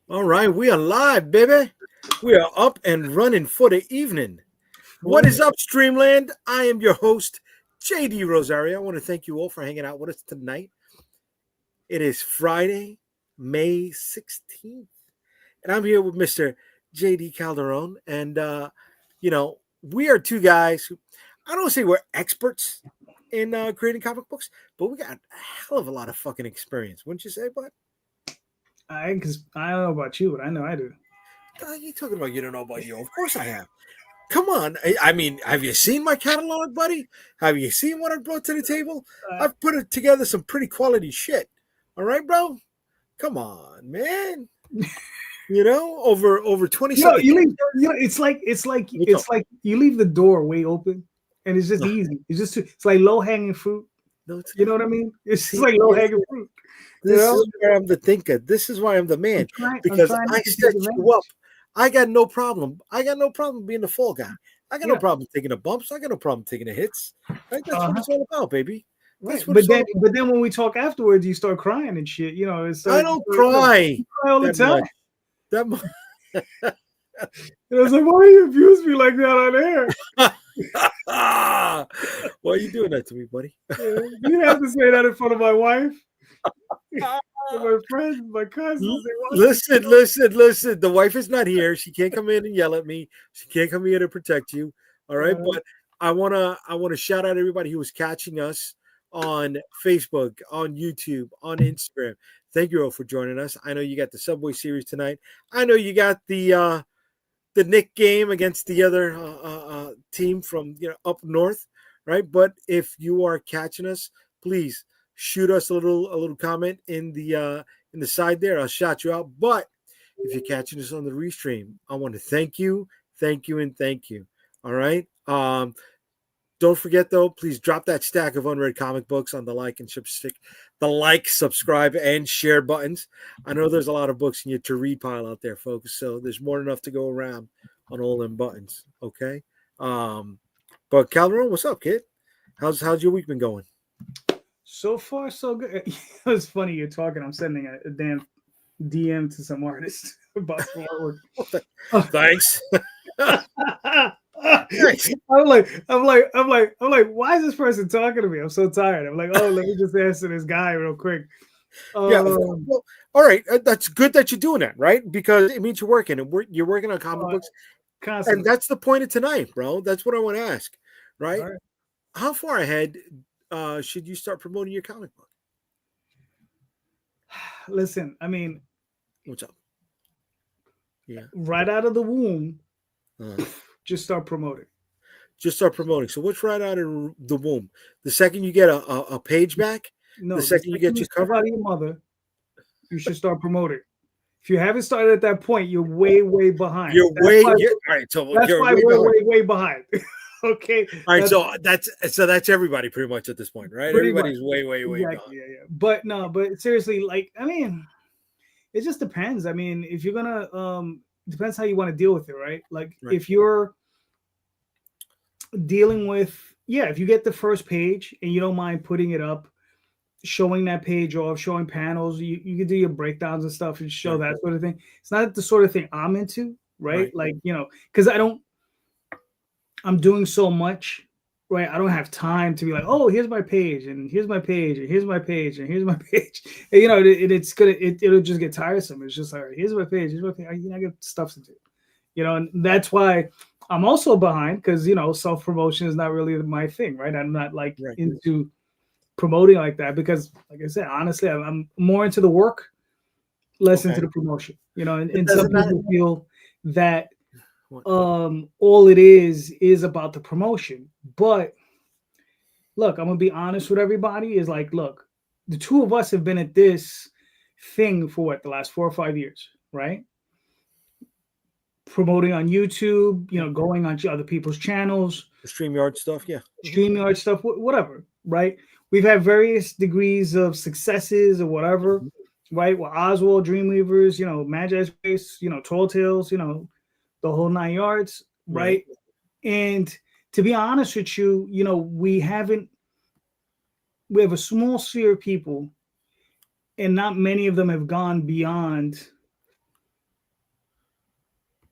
All right, we are live, baby. We are up and running for the evening. What Well, is up, Streamland? I am your host, JD Rosario. I want to thank you all for hanging out with us tonight. It is Friday, May 16th, and I'm here with Mr. JD Calderon. And, we are two guys who, I don't say we're experts in creating comic books, but we got a hell of a lot of fucking experience, wouldn't you say, bud? because I don't know about you, but I know I do. You talking about you don't know about you? Of course I have. Come on. I mean, have you seen my catalog, buddy? Have you seen what I brought to the table? Uh, I've put it together some pretty quality shit. All right, bro? Come on, man. Over 20 something. it's like you leave the door way open, and it's just easy. It's like low hanging fruit. No, it's You know not. what I mean? It's just See, like low hanging fruit. You this know, is where I'm the thinker. This is why I'm the man. I'm Because trying I not to set take you up. advantage. I got no problem. I got no problem being the fall guy. I got no Yeah, problem taking the bumps. I got no problem taking the hits. Right? That's what uh-huh. it's all about, baby. Right. That's what it's all about. But then when we talk afterwards, you start crying and shit. You know, I don't cry you cry all the that time. much. That much. And I was like, why do you abuse me like that on air? Why are you doing that to me, buddy? You didn't have to say that in front of my wife. And my friends, my cousins, they watch the Listen. The wife is not here. She can't come in and yell at me. She can't come here to protect you. All right. show. But I wanna shout out everybody who is catching us on Facebook, on YouTube, on Instagram. Thank you all for joining us. I know you got the Subway series tonight. I know you got the Nick game against the other team from up north, right? But if you are catching us, please shoot us a little comment in the side there. I'll shout you out. But if you're catching us on the restream, I want to thank you, and thank you. All right. Don't forget though, please drop that stack of unread comic books on the like, subscribe, and share buttons. I know there's a lot of books in your to read pile out there, folks. So there's more than enough to go around on all them buttons. Okay. But Calderon, what's up, kid? How's your week been going? So far, so good. It's funny you're talking. I'm sending a damn DM to some artist about some artwork. Thanks. Thanks. I'm like, why is this person talking to me? I'm so tired. I'm like, oh, let me just answer this guy real quick. Yeah. Um, Well, all right. That's good that you're doing that, right? Because it means you're working and you're working on comic uh, books. And constantly. that's the point of tonight, bro. That's what I want to ask, All right? right. How far ahead should you start promoting your comic book? Listen, I mean, What's up? Yeah. right out of the womb, Uh, just start promoting. just start promoting. So what's right out of the womb? The second you get a page back, the No, the second you second get you your step cover. out of your mother, you should start promoting. If you haven't started at that point, you're way, way behind. All right. So That's you're why way we're behind. way, way behind. Okay, All right. that's So that's everybody pretty much at this point, right? pretty much Everybody's way, way, way gone. exactly. Yeah. But no, but seriously, like, I mean, it just depends. I mean, if you're gonna, depends how you want to deal with it, right? Like, Right. if you're dealing with, yeah, if you get the first page and you don't mind putting it up, showing that page off, showing panels, you can do your breakdowns and stuff and show Right. that sort of thing. It's not the sort of thing I'm into, right? Right. Like, because I'm doing so much, right? I don't have time to be like, oh, here's my page, and here's my page, and here's my page, and here's my page. And, it'll just get tiresome. It's just like, all right, here's my page, here's my page. I get stuff to do, and that's why I'm also behind because self promotion is not really my thing, right? I'm not like Right. into promoting like that because, like I said, honestly, I'm more into the work, less into Okay. the promotion. But And some doesn't that people feel that what? all it is about the promotion. But look, I'm gonna be honest with everybody. Is like, look, the two of us have been at this thing for what, the last 4 or 5 years, right? Promoting on YouTube, going on other people's channels, The StreamYard stuff? Yeah. StreamYard stuff, whatever, right? We've had various degrees of successes or whatever, Mhm. right? Well, Oswald, Dreamweavers, Magi's Race, Tall Tales, the whole 9 yards, Right. right? And to be honest with you, we have a small sphere of people, and not many of them have gone beyond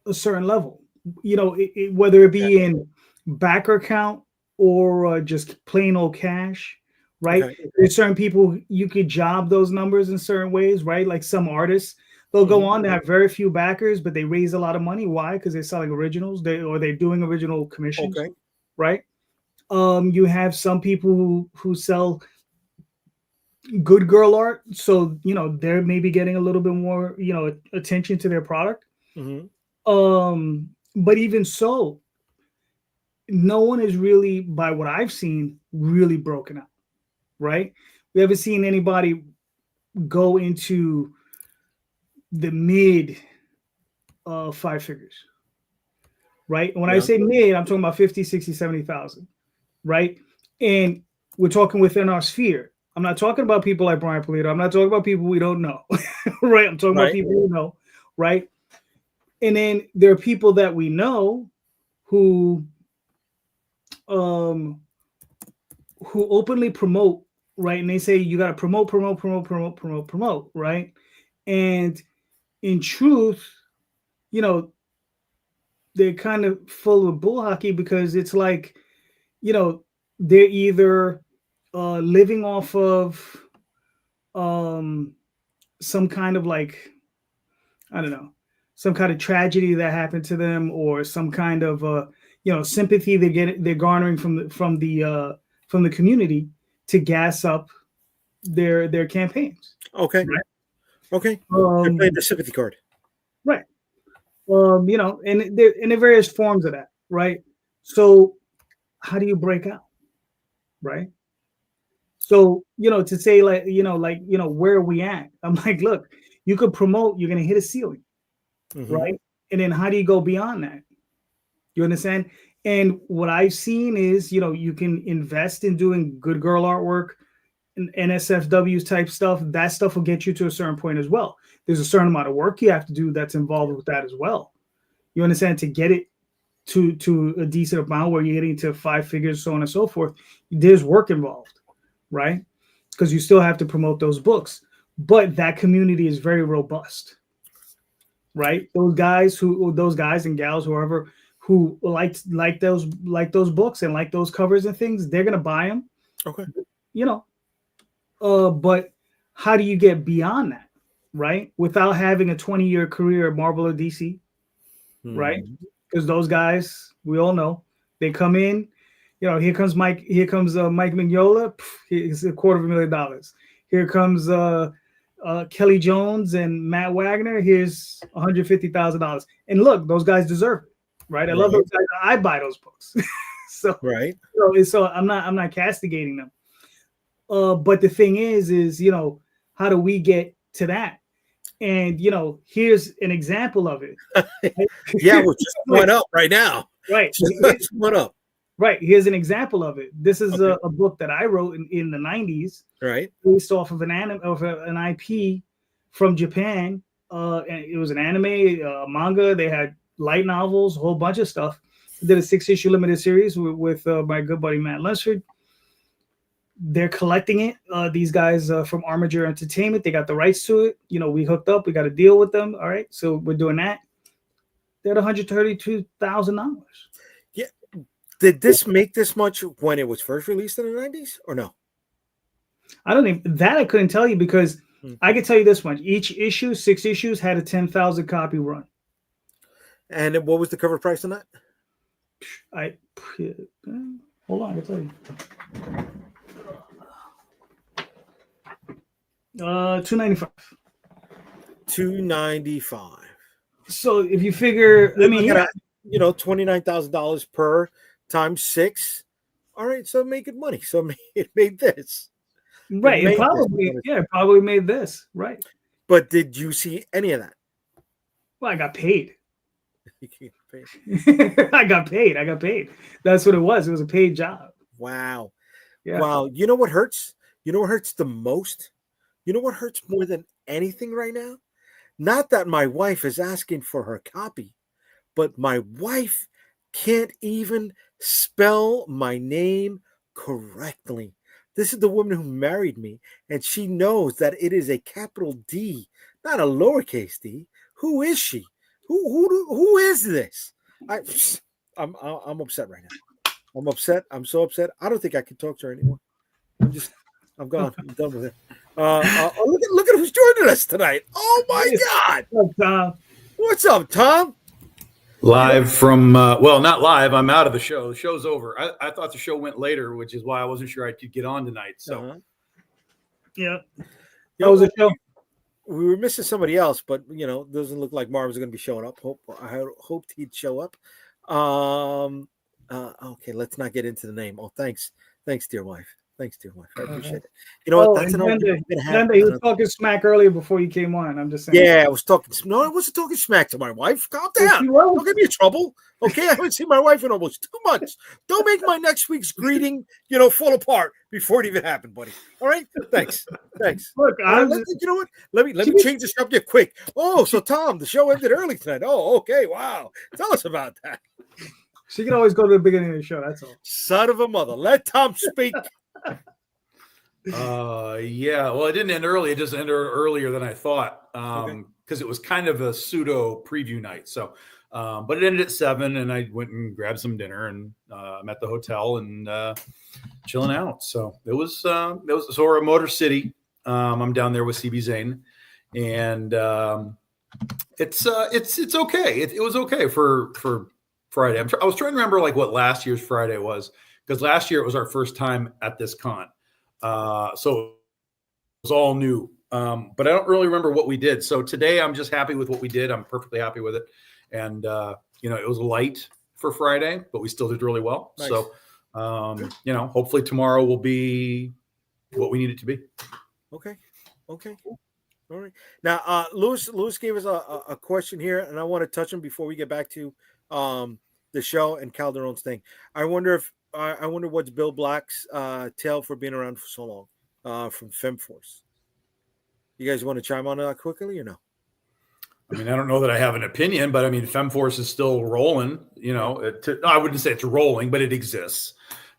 a certain level. Whether it be in backer count or just plain old cash, right? Okay. There's certain people you could job those numbers in certain ways, right? Like some artists, they'll go on to have very few backers, but they raise a lot of money. Why? Because they're selling originals, they're doing original commissions, Okay. right? You have some people who sell good girl art, so they're maybe getting a little bit more attention to their product. Mm-hmm. But even so, no one is really, by what I've seen, really broken out, right? We haven't seen anybody go into the mid five figures, right? When I say mid, I'm talking about 50, 60, 70,000, right? And we're talking within our sphere. I'm not talking about people like Brian Pulido. I'm not talking about people we don't know, right? I'm talking about people we know, right? And then there are people that we know who openly promote, right? And they say you got to promote, right? And in truth, they're kind of full of bull hockey, because it's like, they're either living off of some kind of, like, I don't know, some kind of tragedy that happened to them, or some kind of sympathy they're garnering from the community to gas up their campaigns. Okay. Right? Okay. They're playing the sympathy card. Right. And there are various forms of that, right? So how do you break out? Right. So, to say, like, where are we at? I'm like, look, you could promote, you're going to hit a ceiling, right? And then how do you go beyond that? You understand? And what I've seen is, you can invest in doing good girl artwork and NSFWs type stuff. That stuff will get you to a certain point as well. There's a certain amount of work you have to do that's involved with that as well. You understand? To get it to a decent amount where you're getting to five figures, so on and so forth, there's work involved, right? Because you still have to promote those books. But that community is very robust, right? Those guys and gals, whoever, who like those books and like those covers and things, they're gonna buy them. Okay. But how do you get beyond that, right? Without having a 20-year career at Marvel or DC, right? Because those guys, we all know, they come in. Here comes Mike Mignola. He's $250,000. Here comes Kelly Jones and Matt Wagner. Here's $150,000. And look, those guys deserve it, right? I love those guys. I buy those books. So I'm not castigating them. But the thing is, how do we get to that? And here's an example of it. Yeah, we're just one up right now. Right. Just one up. Right. Here's an example of it. This is a book that I wrote in the 90s. Right. Based off of an IP from Japan. And it was an anime, manga. They had light novels, a whole bunch of stuff. I did a 6-issue limited series with my good buddy Matt Lunsford. They're collecting it. These guys from Armature Entertainment, they got the rights to it. We hooked up. We got a deal with them. All right. So we're doing that. They're at $132,000. Yeah. Did this make this much when it was first released in the 90s or no? I don't even that I couldn't tell you, because I can tell you this much. Each issue, 6 issues, had a 10,000 copy run. And what was the cover price on that? Hold on, I can tell you. $295. $295. So if you figure, I mean, $29,000 per times 6. All right, so make it money. So it made this. Right. It probably made this. Right. But did you see any of that? Well, I got paid. I got paid. That's what it was. It was a paid job. Wow. Yeah. Wow. You know what hurts? You know what hurts the most? You know what hurts more than anything right now? Not that my wife is asking for her copy, but my wife can't even spell my name correctly. This is the woman who married me, and she knows that it is a capital D, not a lowercase d. Who is she? Who is this? I'm upset right now. I'm upset. I'm so upset. I don't think I can talk to her anymore. I'm gone. I'm done with it. Look at who's joining us tonight. Oh my God! What's up, Tom? What's up, Tom? Live from well, not live. I'm out of the show. The show's over. I thought the show went later, which is why I wasn't sure I could get on tonight. So, Yeah, that was a show. We were missing somebody else, but doesn't look like Marv was going to be showing up. I hoped he'd show up. Okay, let's not get into the name. Oh, thanks, dear wife. Thanks, dear wife. I appreciate it. You know what? That's an he was talking smack earlier before you came on. I'm just saying. Yeah, I was talking. No, I wasn't talking smack to my wife. Calm down. Don't get me in trouble. Okay, I haven't seen my wife in almost 2 months. Don't make my next week's greeting, fall apart before it even happened, buddy. All right. Thanks. Look, you know what? Let me change the subject quick. Oh, so Tom, the show ended early tonight. Oh, okay. Wow. Tell us about that. She can always go to the beginning of the show. That's all. Son of a mother. Let Tom speak. Yeah. Well, it didn't end early. It just ended earlier than I thought. Because it was kind of a pseudo preview night. So, but it ended at 7, and I went and grabbed some dinner, and I'm at the hotel and chilling out. So it was so we're at Motor City. I'm down there with CB Zane, and it's okay. It was okay for Friday. I was trying to remember like what last year's Friday was, because last year it was our first time at this con. So it was all new. But I don't really remember what we did. So today I'm just happy with what we did. I'm perfectly happy with it. And, it was light for Friday, but we still did really well. Nice. So, hopefully tomorrow will be what we need it to be. Okay. All right. Now, Lewis gave us a question here, and I want to touch him before we get back to the show and Calderon's thing. I wonder what's Bill Black's tale for being around for so long from FemForce. You guys want to chime on that quickly or no? I mean, I don't know that I have an opinion, but I mean, FemForce is still rolling. I wouldn't say it's rolling, but it exists.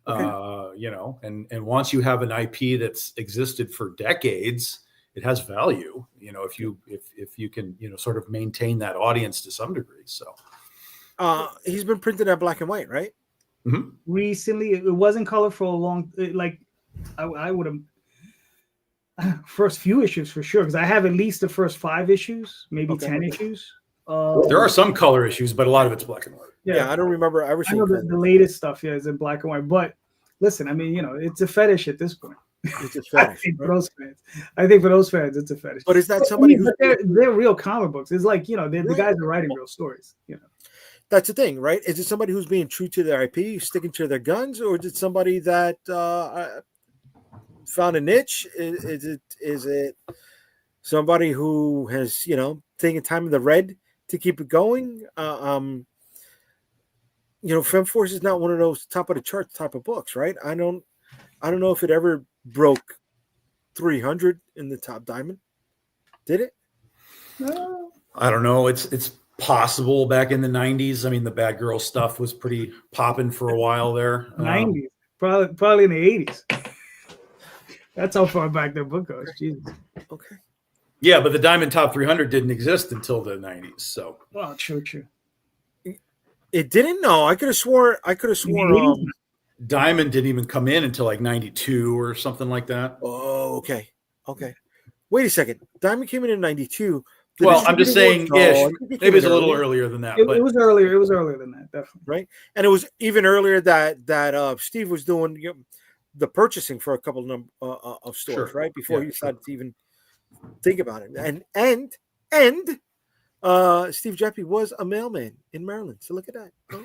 Okay. And once you have an IP that's existed for decades, it has value. If you can, sort of maintain that audience to some degree. So, he's been printed at black and white, right? Mm-hmm. Recently, it wasn't color for a long. I would have. First few issues for sure, because I have at least the first 5 issues, maybe 10 issues. There are some color issues, but a lot of it's black and white. Yeah, I don't remember ever seeing the latest stuff. Yeah, is in black and white. But listen, I mean, it's a fetish at this point. It's a fetish. For those fans, I think for those fans, it's a fetish. But is that somebody they're real comic books? It's like the guys are writing real stories. That's the thing, right? Is it somebody who's being true to their IP, sticking to their guns, or is it somebody that found a niche? Is it somebody who has taken time in the red to keep it going? FemForce is not one of those top of the charts type of books, right? I don't know if it ever broke 300 in the top diamond. Did it? I don't know. It's possible. Back in the 90s, I mean, the Bad Girl stuff was pretty popping for a while there. 90s, probably in the 80s. That's how far back their book goes. Jesus. Okay. Yeah, but the Diamond Top 300 didn't exist until the 90s. So. Well, true. It didn't. No, I could have sworn. Diamond didn't even come in until like 92 or something like that. Oh, okay. Wait a second. Diamond came in 92. Well, I'm just saying, maybe it's a little earlier than that. It was earlier. It was earlier than that, definitely. Right, and it was even earlier that Steve was doing the purchasing for a couple of stores, right? Before he decided to even think about it. And Steve Jeppy was a mailman in Maryland. So look at that. Huh?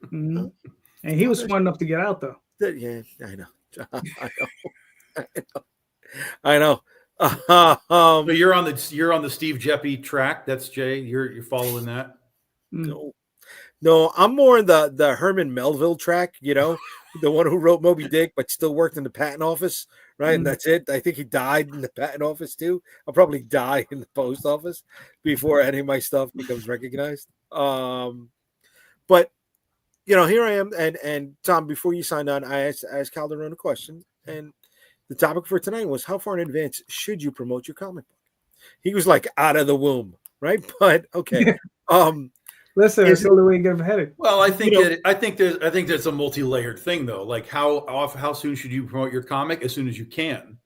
Mm-hmm. And he was smart enough to get out, though. Yeah, I know. I know. So you're on the Steve Jeppy track. That's Jay. You're following that. No, I'm more in the Herman Melville track. The one who wrote Moby Dick, but still worked in the patent office, right? And that's it. I think he died in the patent office too. I'll probably die in the post office before any of my stuff becomes recognized. But here I am, and Tom, before you signed on, I asked Calderon a question, and the topic for tonight was how far in advance should you promote your comic book? He was like out of the womb, right? But okay, Listen, that's the only way you get ahead. Well, I think You know- I think there's a multi-layered thing though. Like how soon should you promote your comic? As soon as you can.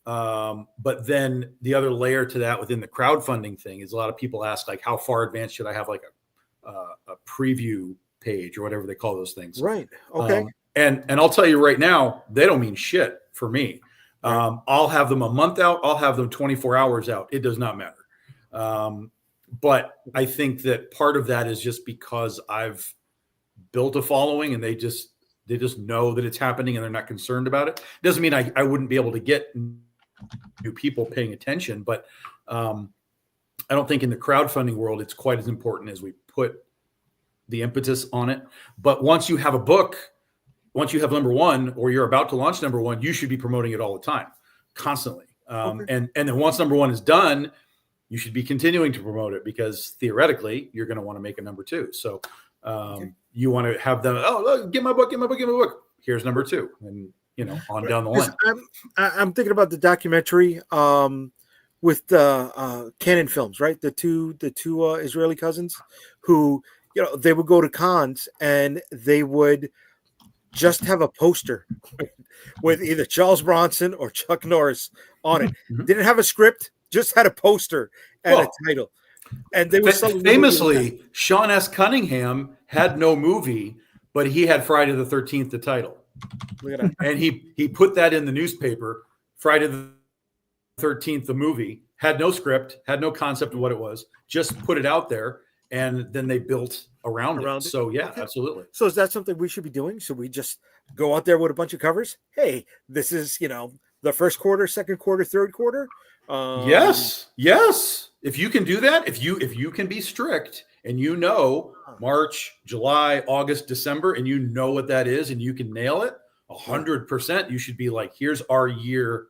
But then the other layer to that within the crowdfunding thing is a lot of people ask like, how far advanced should I have like a preview page or whatever they call those things? Right. Okay. And I'll tell you right now, they don't mean shit for me. I'll have them a month out. I'll have them 24 hours out. It does not matter. But I think that part of that is just because I've built a following and they just know that it's happening and they're not concerned about it. Doesn't mean I wouldn't be able to get new people paying attention, but I don't think in the crowdfunding world it's quite as important as we put the impetus on it. But once you have a book, once you have number one, or you're about to launch number one, you should be promoting it all the time, constantly. And then once number one is done, you should be continuing to promote it because theoretically you're going to want to make a number two. So you want to have them, look, get my book. Here's number two. And on down the line. I'm thinking about the documentary with the Canon Films, right? The two Israeli cousins who, they would go to cons and they would just have a poster with either Charles Bronson or Chuck Norris on it. Didn't have a script, just had a poster and a title. And they were famously, Sean S. Cunningham had no movie, but he had Friday the 13th, the title. Look at that. And he put that in the newspaper. Friday the 13th, the movie, had no script, had no concept of what it was, just put it out there, and then they built around it. So yeah, absolutely. So is that something we should be doing? Should we just go out there with a bunch of covers? Hey, this is the first quarter, second quarter, third quarter. Yes. If you can do that, if you can be strict and March, July, August, December, and you know what that is, and you can nail it 100%, you should be like, here's our year.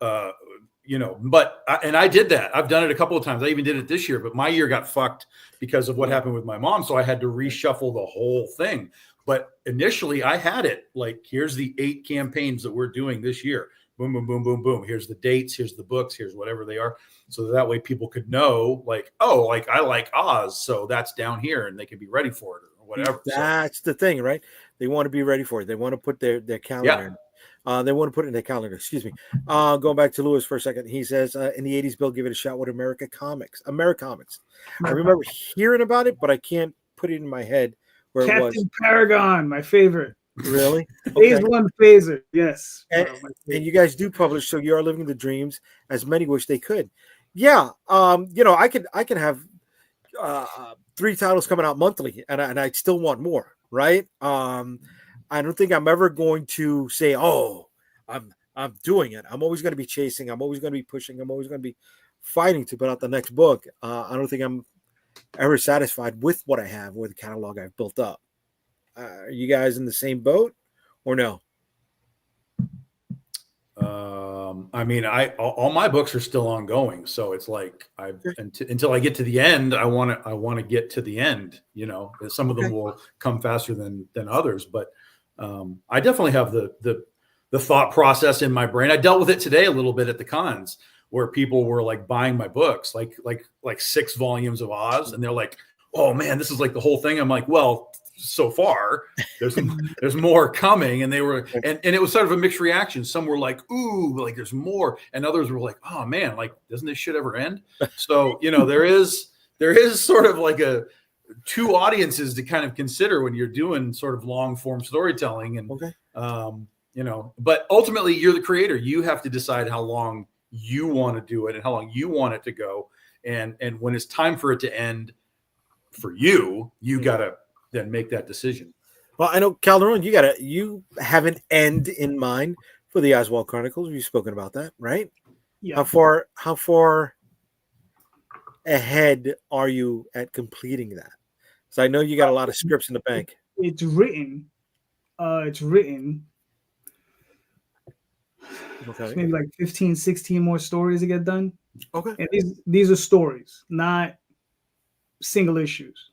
But I did that. I've done it a couple of times. I even did it this year, but my year got fucked because of what happened with my mom. So I had to reshuffle the whole thing. But initially I had it like, here's the 8 campaigns that we're doing this year. Boom, boom, boom, boom, boom. Here's the dates. Here's the books. Here's whatever they are. So that way people could know like, oh, like I like Oz. So that's down here and they can be ready for it or whatever. That's the thing, right? They want to be ready for it. They want to put their calendar in. They want to put it in their calendar. Excuse me. Going back to Lewis for a second. He says, in the 80s, Bill, give it a shot with Americomics. I remember hearing about it, but I can't put it in my head where Captain it was. Paragon, my favorite. Really? Phase 1 phaser. Yes. And you guys do publish, so you are living the dreams as many wish they could. Yeah. I could have 3 titles coming out monthly and I'd still want more, right? I don't think I'm ever going to say, oh, I'm doing it. I'm always going to be chasing. I'm always going to be pushing. I'm always going to be fighting to put out the next book. I don't think I'm ever satisfied with what I have, with the catalog I've built up. Are you guys in the same boat or no? I mean, all my books are still ongoing, so it's like until I get to the end, I want to get to the end. Some of them will come faster than others, but I definitely have the thought process in my brain. I dealt with it today a little bit at the cons where people were like buying my books, like 6 volumes of Oz, and they're like, "Oh man, this is like the whole thing." I'm like, "Well, so far there's more coming," and they were and it was sort of a mixed reaction. Some were like, "Ooh, like there's more," and others were like, "Oh man, like doesn't this shit ever end?" So there is sort of like a 2 audiences to kind of consider when you're doing sort of long form storytelling, and but ultimately you're the creator. You have to decide how long you want to do it and how long you want it to go, and when it's time for it to end for you gotta then make that decision. Well, I know Calderon, you have an end in mind for the Oswald Chronicles. You've spoken about that, right? Yeah. How far ahead are you at completing that? So I know you got a lot of scripts in the bank. It's written. Okay. Maybe like 15, 16 more stories to get done. Okay. And these are stories, not single issues.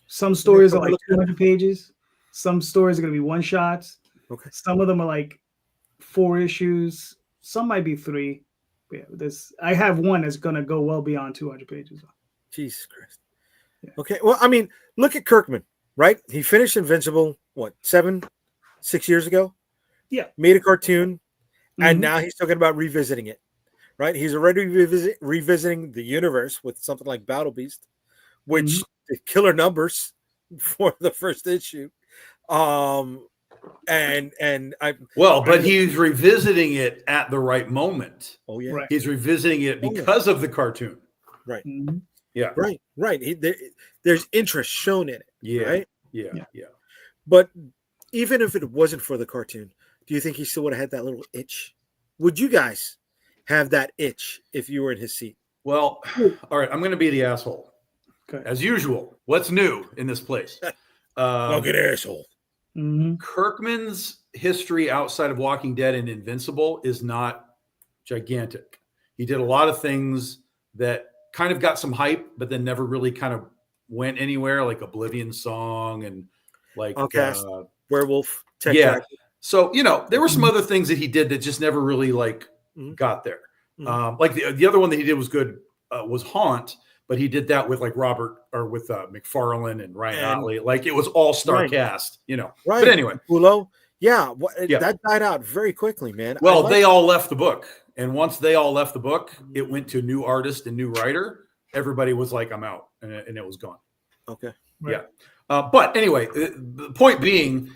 Some stories are like 200 pages. Some stories are going to be one shots. Okay. Some of them are like 4 issues. Some might be 3. But yeah, I have one that's going to go well beyond 200 pages. Jesus Christ. Okay. Well, I mean, look at Kirkman, right? He finished Invincible, what, 6 years ago? Yeah. Made a cartoon, and Mhm. now he's talking about revisiting it, right? He's already revisiting the universe with something like Battle Beast, which did killer numbers for the first issue. And but he's revisiting it at the right moment. oh yeah, Right. He's revisiting it Oh, yeah. because of the cartoon. right, Mhm. Yeah. right. There's interest shown in it, Yeah. right? Yeah. Yeah. Yeah. But even if it wasn't for the cartoon, do you think he still would have had that little itch? Would you guys have that itch if you were in his seat? Well, all right. I'm going to be the asshole. Okay. As usual. What's new in this place? Fucking asshole. Mhm. Kirkman's history outside of Walking Dead and Invincible is not gigantic. He did a lot of things that kind of got some hype, but then never really kind of went anywhere, like Oblivion Song and like Outcast, Werewolf, Tech yeah. Tracker. So there were some other things that he did that just never really like Mhm. got there. Mhm. Like the other one that he did was good, was Haunt, but he did that with like with McFarlane and Ryan And- Otley. Like it was all star Right. cast, Right. But anyway, Pulo. Yeah, Yeah. that died out very quickly, man. well, they all left the book. And once they all left the book, it went to new artist and new writer. Everybody was like, I'm out. And it was gone. Okay. Yeah. But anyway, the point being,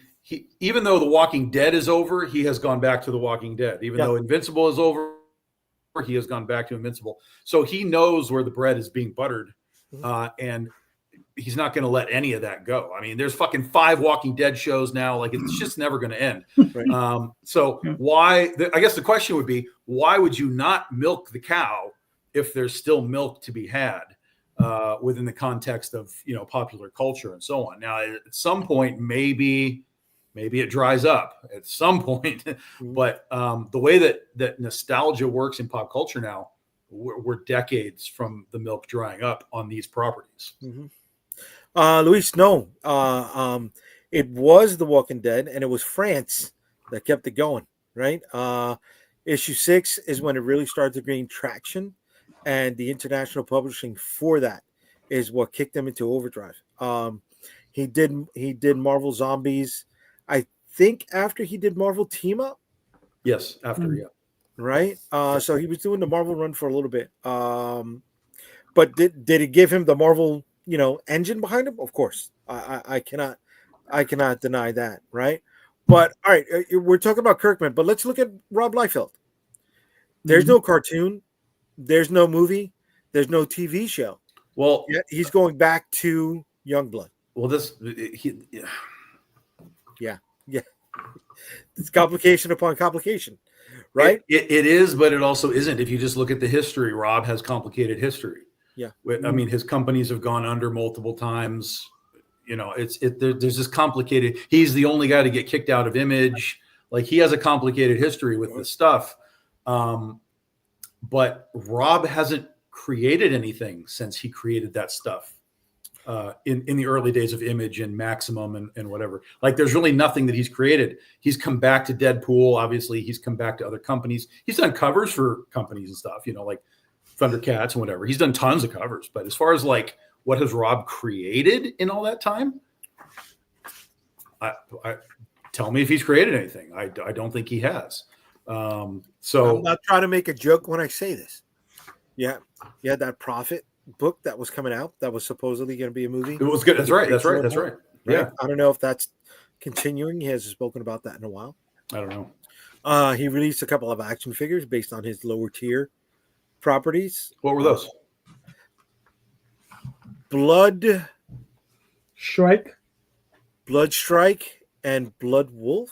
even though The Walking Dead is over, he has gone back to The Walking Dead. Even though Invincible is over, he has gone back to Invincible. So he knows where the bread is being buttered. And he's not going to let any of that go. I mean, there's fucking 5 Walking Dead shows now. Like, it's just never going to end. Right. So why, I guess the question would be, why would you not milk the cow if there's still milk to be had within the context of, popular culture and so on? Now, at some point, maybe it dries up at some point, but the way that nostalgia works in pop culture now, we're decades from the milk drying up on these properties. Luis, no. It was The Walking Dead, and it was France that kept it going, right? Issue 6 is when it really started to gain traction, and the international publishing for that is what kicked them into overdrive. He did Marvel Zombies, I think, after he did Marvel Team Up. Yes, after, yeah. Right? So he was doing the Marvel run for a little bit. But did it give him the Marvel, engine behind him? Of course. I cannot deny that, right? But all right, we're talking about Kirkman, but let's look at Rob Liefeld. There's no cartoon, there's no movie, there's no TV show. Well, yet he's going back to Youngblood. Well, yeah. It's complication upon complication, right? It is, but it also isn't. If you just look at the history, Rob has complicated history. Yeah. I mean, his companies have gone under multiple times. There's this complicated. He's the only guy to get kicked out of Image. Like, he has a complicated history with this stuff. But Rob hasn't created anything since he created that stuff in the early days of Image and Maximum and whatever. Like, there's really nothing that he's created. He's come back to Deadpool. Obviously, he's come back to other companies. He's done covers for companies and stuff, like Thundercats and whatever. He's done tons of covers. But as far as like what has Rob created in all that time, I tell me if he's created anything. I don't think he has. So I'm not trying to make a joke when I say this. Yeah, that Prophet book that was coming out that was supposedly going to be a movie. It was good. That's right. Yeah. I don't know if that's continuing. He hasn't spoken about that in a while. I don't know. He released a couple of action figures based on his lower tier properties. What were those? Blood Strike, and Blood Wolf.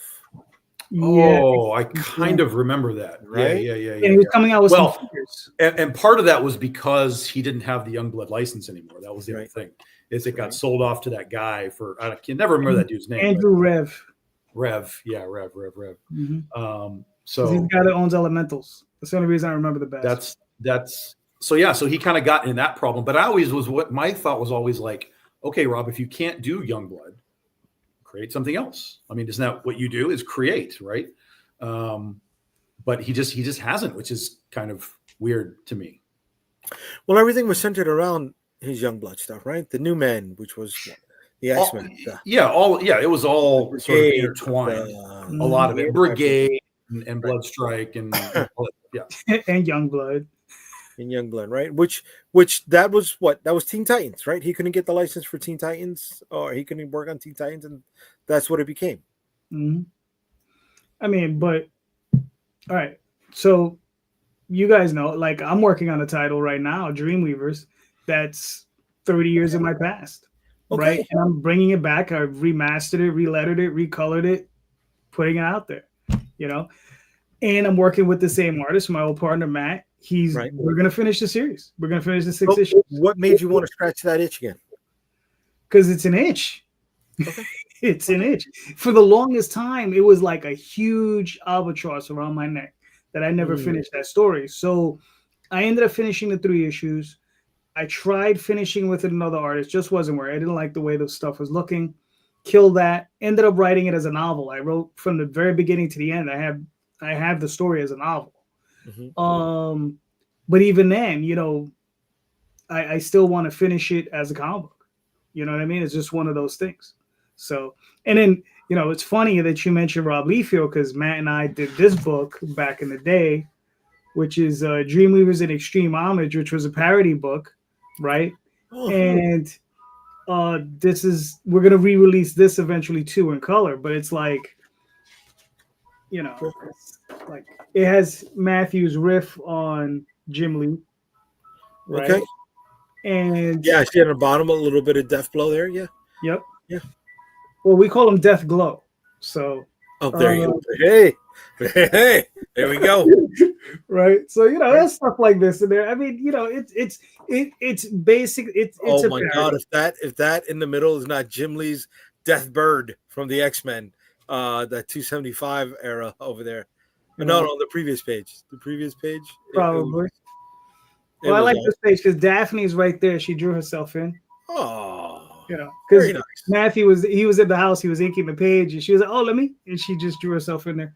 Oh, I kind of remember that. Right? Yeah. And he was coming out with some figures. And part of that was because he didn't have the Youngblood license anymore. That was the other thing. Is it got sold off to that guy for, I can never remember that dude's name. Andrew Rev. Rev. Yeah, Rev. Mm-hmm. So he's the guy that owns Elementals. That's the only reason I remember the best. So he kind of got in that problem. But what my thought was always like, okay, Rob, if you can't do Youngblood, create something else. I mean, isn't that what you do, is create, right? But he just hasn't, which is kind of weird to me. Well, everything was centered around his Youngblood stuff, right? The New Men, which was the X-Men. It was all sort of intertwined. A lot of it, Brigade and Bloodstrike and and Youngblood. In Youngblood, right? Which that was Teen Titans, right? He couldn't get the license for Teen Titans, or he couldn't work on Teen Titans, and that's what it became. Mm-hmm. I mean, but all right. So you guys know, like, I'm working on a title right now, Dreamweavers, that's 30 years in my past, right? And I'm bringing it back. I've remastered it, relettered it, recolored it, putting it out there, you know. And I'm working with the same artist, my old partner Matt. We're gonna finish the series. We're gonna finish the 6 issues. What made you want to scratch that itch again? Because it's an itch. Okay. It's an itch. For the longest time, it was like a huge albatross around my neck that I never finished that story. So I ended up finishing the 3 issues. I tried finishing with another artist, just wasn't where I didn't like the way the stuff was looking. Killed that. Ended up writing it as a novel. I wrote from the very beginning to the end. I have the story as a novel. Mm-hmm. But even then, you know, I still want to finish it as a comic book. You know what I mean? It's just one of those things. So, and then, you know, it's funny that you mentioned Rob Liefeld, because Matt and I did this book back in the day, which is Dreamweavers in Extreme Homage, which was a parody book, right? Oh. And we're gonna re-release this eventually too in color, but it's like, you know, like it has Matthew's riff on Jim Lee, right? Okay. And yeah, I see on the bottom a little bit of Death Blow there. Yeah. Yep. Yeah. Well, we call him Death Glow. So. Oh, there you go. Hey, there we go. Right. So, you know, there's stuff like this in there. I mean, you know, it's basic. It's oh my God! If that in the middle is not Jim Lee's Death Bird from the X-Men, that 275 era over there. No, the previous page. The previous page. Probably. I like this page because Daphne's right there. She drew herself in. Oh. You know, because nice. Matthew was at the house. He was inking the page, and she was like, "Oh, let me," and she just drew herself in there.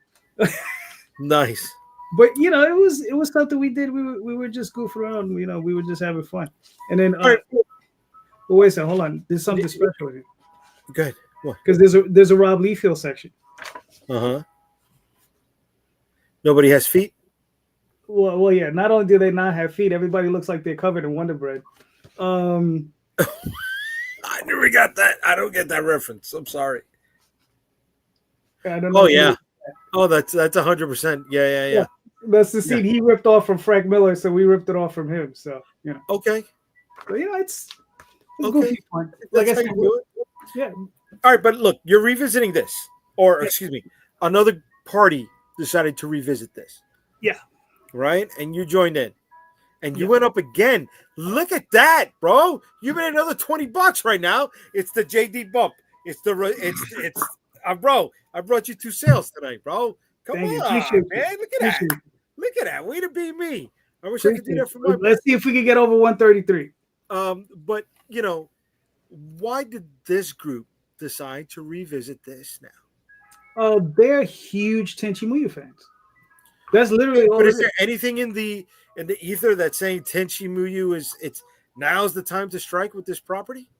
Nice. But you know, it was something we did. We were just goofing around. You know, we were just having fun. And then, well, wait a second, hold on. There's something special here. Good. What? Because there's a Rob Liefeld section. Nobody has feet. Well, yeah. Not only do they not have feet, everybody looks like they're covered in Wonder Bread. I never got that. I don't get that reference. I'm sorry. I don't know. Oh yeah. Oh, that's 100%. Yeah. That's the scene he ripped off from Frank Miller, so we ripped it off from him. So you know. Okay. So you know, it's okay. Goofy fun. Like I said, yeah. All right, but look, you're revisiting this, or excuse me, another party decided to revisit this. Yeah. Right, and you joined in. And you went up again. Look at that, bro. You made another $20 right now. It's the JD bump. It's bro. I brought you 2 sales tonight, bro. Come on, man. Look at that. Look at that. Way to be me. I wish I could do that for my. Let's see if we can get over 133. But you know, why did this group decide to revisit this now? They're huge Tenchi Muyo fans. That's literally all. But is there anything in the ether that's saying Tenchi Muyo it's now's the time to strike with this property?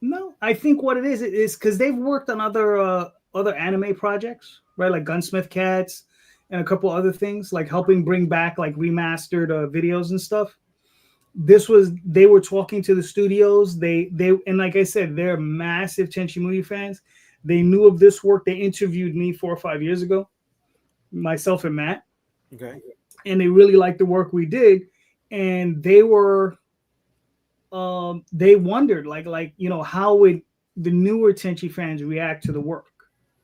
No, I think what it is because they've worked on other anime projects, right? Like Gunsmith Cats and a couple other things, like helping bring back like remastered videos and stuff. They were talking to the studios. They and like I said, they're massive Tenchi Muyo fans. They knew of this work. They interviewed me 4 or 5 years ago, myself and Matt. Okay. And they really liked the work we did, and they were, they wondered like you know, how would the newer Tenchi fans react to the work,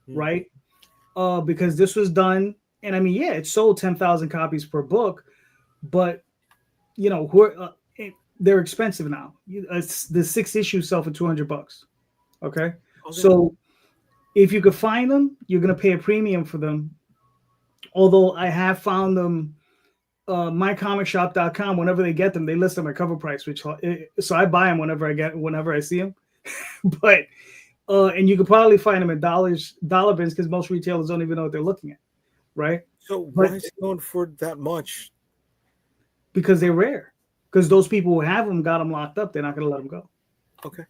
right? Because this was done, and I mean, yeah, it sold 10,000 copies per book, but you know, they're expensive now. The 6 issues sell for $200. Okay, so if you could find them, you're gonna pay a premium for them. Although I have found them. mycomicshop.com, whenever they get them, they list them at cover price, so I buy them whenever I see them. But and you could probably find them at dollar bins because most retailers don't even know what they're looking at, right? So why is it going for that much? Because they're rare. because those people who have them got them locked up. They're not going to let them go. Okay.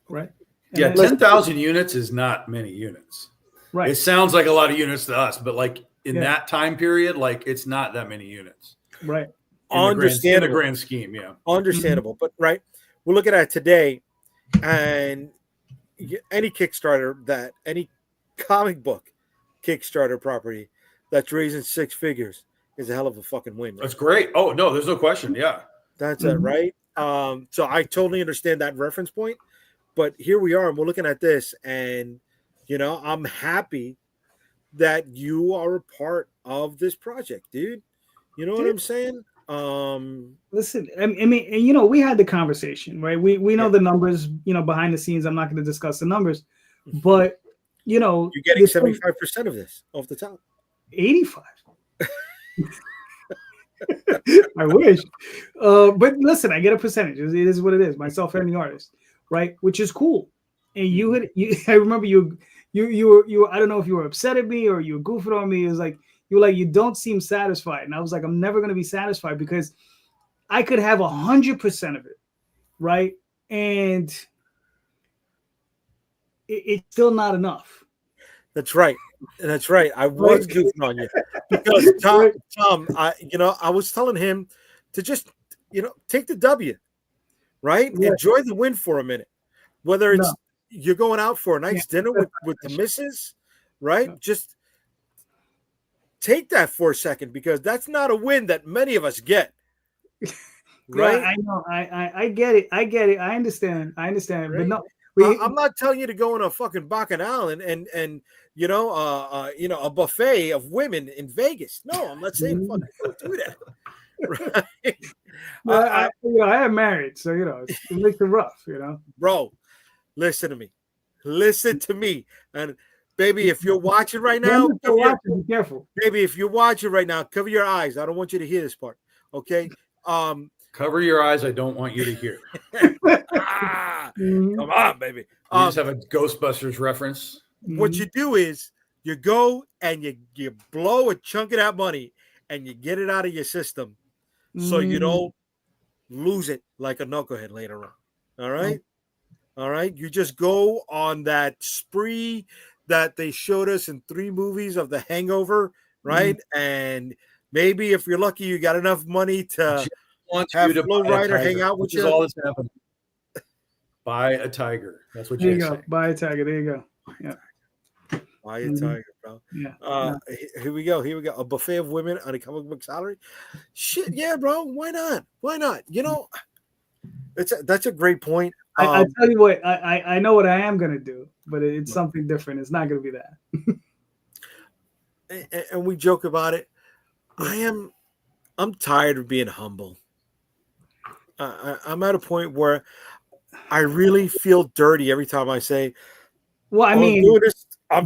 Right. Yeah, And then- 10,000 units is not many units. Right. It sounds like a lot of units to us, but like in Yeah. that time period, like it's not that many units. Right. In the Understandable. grand scheme, yeah. Understandable. But right, we're looking at it today, and any Kickstarter that any comic book Kickstarter property that's raising six figures is a hell of a fucking win. Right? That's great. Oh no, there's no question. Yeah. That's it, right? So I totally understand that reference point, but here we are, and we're looking at this, and I'm happy that you are a part of this project, dude. You know what I'm saying? Listen, I mean, and, we had the conversation, right? We know the numbers, behind the scenes. I'm not going to discuss the numbers, but you're getting 75% of this off the top. 85. I wish, but listen, I get a percentage. It is what it is. Myself and the artist, right? Which is cool. And I remember you were. I don't know if you were upset at me or you were goofing on me. It was like you don't seem satisfied, and I was like, I'm never going to be satisfied because I could have 100% of it, right? And it's still not enough. That's right. That's right. I was goofing on you because Tom, I was telling him to just, take the W, right? Yeah. Enjoy the win for a minute. Whether it's you're going out for a nice dinner with the missus, right? No. Just take that for a second because that's not a win that many of us get. Right? Yeah, I know. I get it. I understand. Right? But no. I'm not telling you to go in a fucking bacchanal and a buffet of women in Vegas. No, I'm not saying fucking don't do that. Right? I am married, so it makes it rough, Bro, listen to me, and baby, if you're watching right now, be careful. Baby, if you're watching right now, cover your eyes. I don't want you to hear this part. Okay. Cover your eyes. I don't want you to hear. Come on, baby. You just have a Ghostbusters reference. What you do is you go and you blow a chunk of that money and you get it out of your system so you don't lose it like a knucklehead later on. All right? All right? You just go on that spree that they showed us in 3 movies of The Hangover, right? And maybe if you're lucky, you got enough money to have Flo Rida hang out with you. All this happened. Buy a tiger. That's what you say. Buy a tiger. There you go. Yeah. Buy a tiger, bro. Yeah. Here we go. A buffet of women on a comic book salary. Shit, yeah, bro. Why not? That's a great point. I tell you what, I know what I am gonna do, but it's something different. It's not gonna be that. And we joke about it. I'm tired of being humble. I'm at a point where I really feel dirty every time I say, well, I'm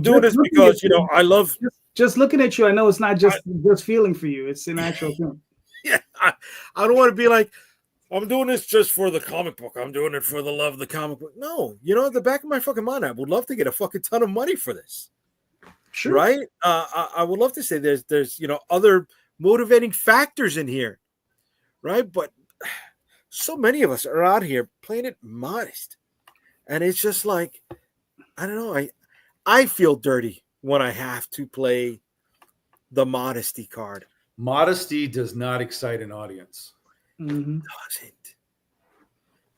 doing this because, I love. Just looking at you, I know it's not just feeling for you. It's an actual thing. Yeah. I don't want to be like, I'm doing this just for the comic book. I'm doing it for the love of the comic book. No, at the back of my fucking mind, I would love to get a fucking ton of money for this. Sure. Right? I would love to say there's other motivating factors in here. Right? But so many of us are out here playing it modest. And it's just like, I don't know. I feel dirty when I have to play the modesty card. Modesty does not excite an audience. Doesn't.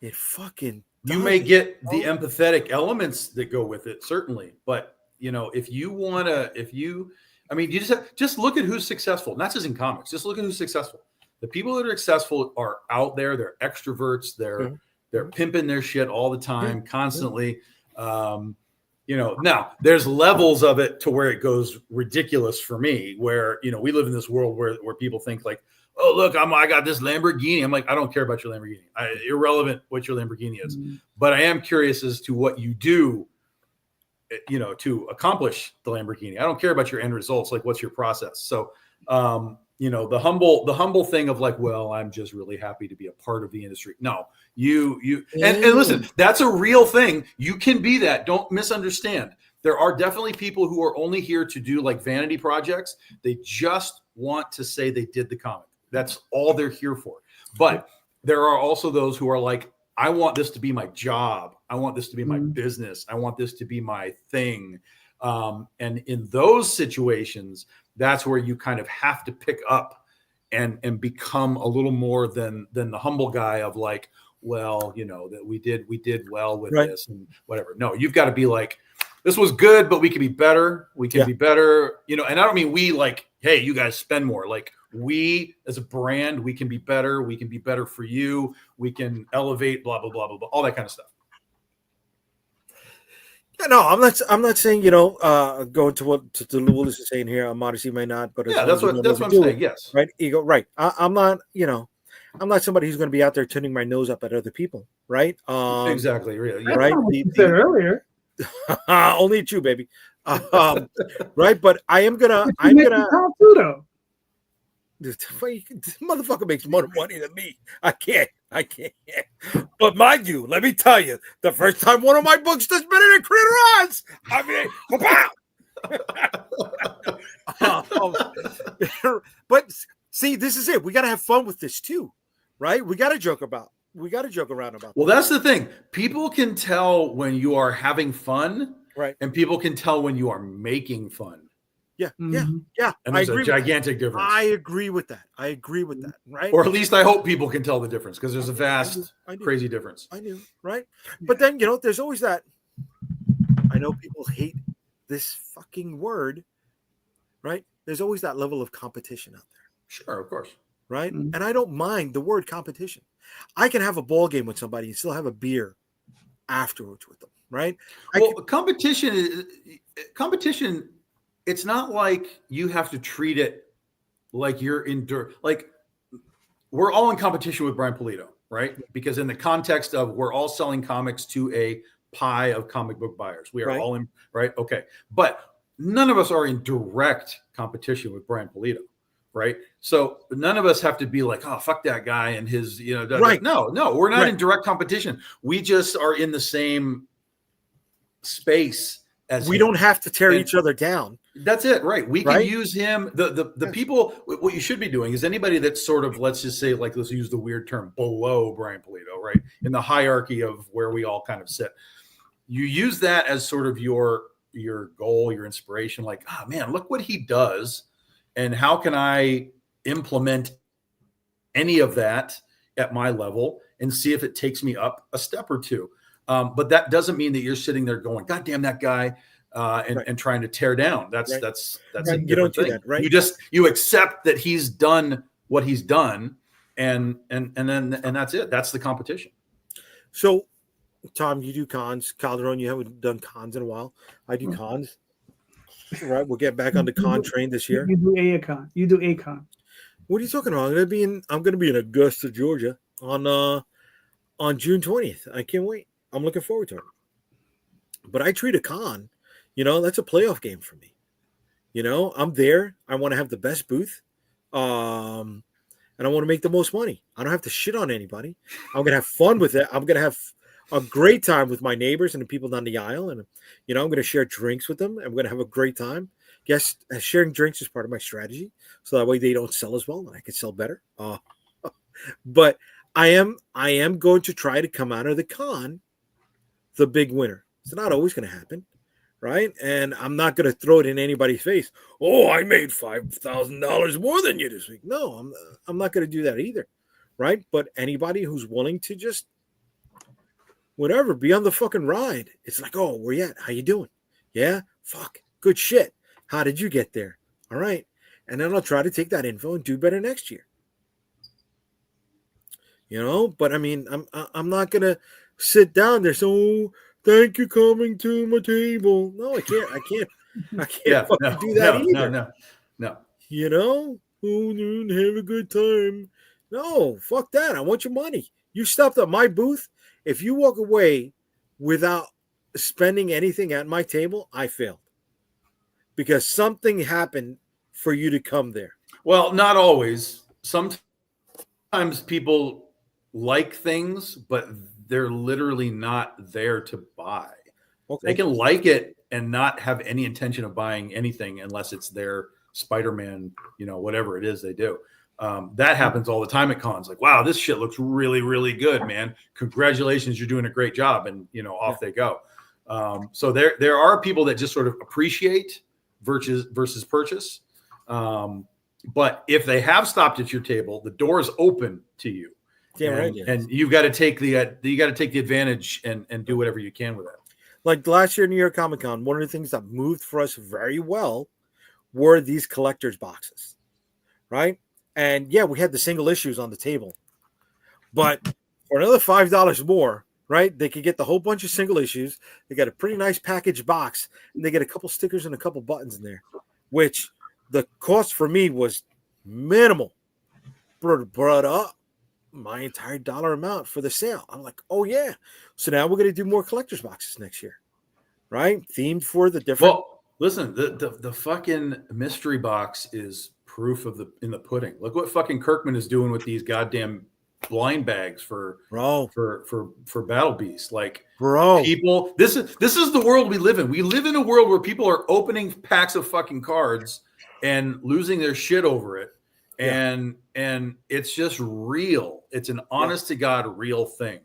It fucking doesn't. You may get the empathetic elements that go with it, certainly. But, if you just look at who's successful. Not just in comics. Just look at who's successful. The people that are successful are out there. They're extroverts. They're pimping their shit all the time, constantly. Now there's levels of it to where it goes ridiculous for me, where, we live in this world where people think like, oh, look, I got this Lamborghini. I'm like, I don't care about your Lamborghini. Irrelevant what your Lamborghini is. But I am curious as to what you do, to accomplish the Lamborghini. I don't care about your end results. Like, what's your process? So, the humble thing of like, well, I'm just really happy to be a part of the industry. No, and listen, that's a real thing. You can be that. Don't misunderstand. There are definitely people who are only here to do like vanity projects. They just want to say they did the comic. That's all they're here for. But there are also those who are like, I want this to be my job. I want this to be my business. I want this to be my thing. And in those situations, that's where you kind of have to pick up and become a little more than the humble guy of like, well, you know, that we did well with this and whatever. No, you've got to be like, this was good, but we can be better. We can be better, you know, and I don't mean we like, hey, you guys spend more. Like we as a brand, we can be better. We can be better for you. We can elevate, blah, blah, blah, blah, blah, all that kind of stuff. Yeah, no, I'm not saying, you know, going to what to Willis is saying here, modesty may not, but that's what I'm saying. Yes. Right. Ego. Right. I'm not, you know, I'm not somebody who's going to be out there turning my nose up at other people. Right. Exactly. Really. That's right. not what you said earlier. Only at you, baby. Right. But I'm gonna too, though. This motherfucker makes more money than me. I can't. But mind you, let me tell you, the first time one of my books does better than Creator Odds, I mean, but see, this is it. We got to have fun with this too, right? We got to joke around about. Well, that's the thing. People can tell when you are having fun, right? And people can tell when you are making fun. Yeah. And there's a gigantic difference. I agree with that. Right? Or at least I hope people can tell the difference because there's a vast, crazy difference. I knew, right? But then, you know, there's always that. I know people hate this fucking word, right? There's always that level of competition out there. Sure, of course. Right? Mm-hmm. And I don't mind the word competition. I can have a ball game with somebody and still have a beer afterwards with them, right? Competition. It's not like you have to treat it like you're like we're all in competition with Brian Pulido, right? Because in the context of we're all selling comics to a pie of comic book buyers. We are all in, right? Okay. But none of us are in direct competition with Brian Pulido, right? So none of us have to be like, oh, fuck that guy and his, you know, right. No, we're not in direct competition. We just are in the same space as we don't have to tear each other down. That's it, right? We can use him. The people. What you should be doing is anybody that's sort of, let's just say, like, let's use the weird term, below Brian Pulido, right? In the hierarchy of where we all kind of sit, you use that as sort of your goal, your inspiration. Like, oh man, look what he does, and how can I implement any of that at my level and see if it takes me up a step or two. But that doesn't mean that you're sitting there going, God damn that guy, and trying to tear down. That's a different you don't do thing. that, right? You accept that he's done what he's done, and that's it. That's the competition. So, Tom, you do cons. Calderon, you haven't done cons in a while. I do cons. Right, we'll get back on the con train this year. You do a con. What are you talking about? I'm gonna be in Augusta, Georgia on June 20th. I can't wait. I'm looking forward to it. But I treat a con, you know, that's a playoff game for me. You know, I'm there. I want to have the best booth. And I want to make the most money. I don't have to shit on anybody. I'm going to have fun with it. I'm going to have a great time with my neighbors and the people down the aisle. And, you know, I'm going to share drinks with them. I'm going to have a great time. Yes, sharing drinks is part of my strategy. So that way they don't sell as well and I can sell better. But I am going to try to come out of the con the big winner. It's not always going to happen, right? And I'm not going to throw it in anybody's face. Oh, I made $5,000 more than you this week. No, I'm not going to do that either, right? But anybody who's willing to just whatever, be on the fucking ride. It's like, oh, where you at? How you doing? Yeah, fuck, good shit. How did you get there? All right, and then I'll try to take that info and do better next year. You know, but I mean, I'm not gonna sit down there. So thank you coming to my table. No, I can't do that either. No. You know, have a good time. No, fuck that. I want your money. You stopped at my booth. If you walk away without spending anything at my table, I failed. Because something happened for you to come there. Well, not always. Sometimes people like things, but they're literally not there to buy. Okay. They can like it and not have any intention of buying anything unless it's their Spider-Man, you know, whatever it is they do. That happens all the time at cons. Like, wow, this shit looks really, really good, man. Congratulations, you're doing a great job. And, off they go. So there are people that just sort of appreciate versus purchase. But if they have stopped at your table, the door is open to you. Yeah, right. And you've got to take the advantage and do whatever you can with it. Like last year, New York Comic Con, one of the things that moved for us very well were these collector's boxes, right? And yeah, we had the single issues on the table, but for another $5 more, right? They could get the whole bunch of single issues. They got a pretty nice package box, and they get a couple stickers and a couple buttons in there, which the cost for me was minimal. Brought up my entire dollar amount for the sale. I'm like, oh yeah. So now we're going to do more collector's boxes next year, right? Themed for the different. Well, listen, the fucking mystery box is proof in the pudding. Look what fucking Kirkman is doing with these goddamn blind bags for Battle Beast. Like, bro, people, this is the world we live in. We live in a world where people are opening packs of fucking cards and losing their shit over it. And it's just real. It's an honest to God real thing.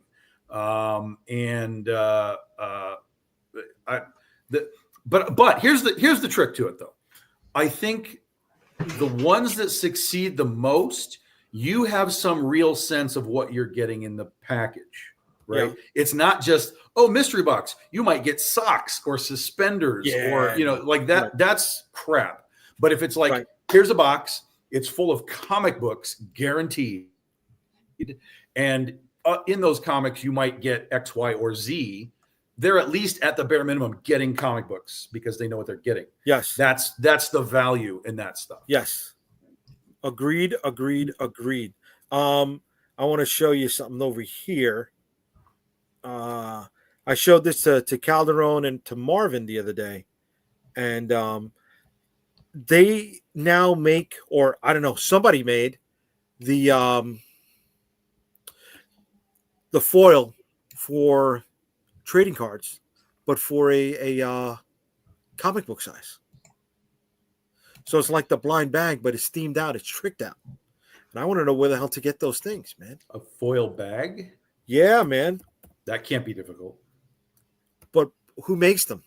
But here's the trick to it though. I think the ones that succeed the most, you have some real sense of what you're getting in the package, right? Yeah. It's not just, mystery box. You might get socks or suspenders or, like that. Right. That's crap. But if it's like, here's a box, it's full of comic books, guaranteed. And in those comics, you might get X, Y, or Z. They're at least at the bare minimum getting comic books because they know what they're getting. Yes. That's the value in that stuff. Yes. Agreed. I want to show you something over here. I showed this to Calderon and to Marvin the other day. And they now make, or I don't know, somebody made the foil for trading cards, but for a comic book size. So it's like the blind bag, but it's themed out, it's tricked out. And I want to know where the hell to get those things, man. A foil bag? Yeah, man. That can't be difficult. But who makes them?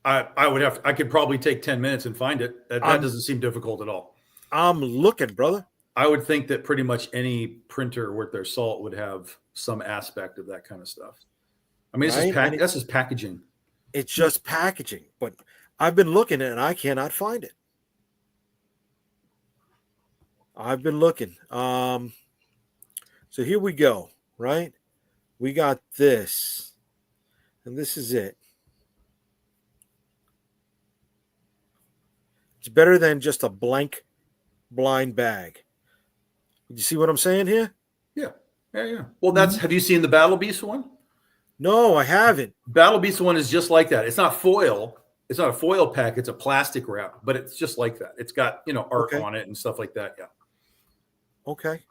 I could probably take 10 minutes and find it. That doesn't seem difficult at all. I'm looking, brother. I would think that pretty much any printer worth their salt would have some aspect of that kind of stuff. I mean, that's just packaging. It's just packaging, but I've been looking and I cannot find it. I've been looking. So here we go, right? We got this, and this is it. It's better than just a blank blind bag. You see what I'm saying here? Yeah. Well, have you seen the Battle Beast one? No, I haven't. Battle Beast one is just like that. It's not foil. It's not a foil pack. It's a plastic wrap, but it's just like that. It's got, art on it and stuff like that. Yeah. Okay.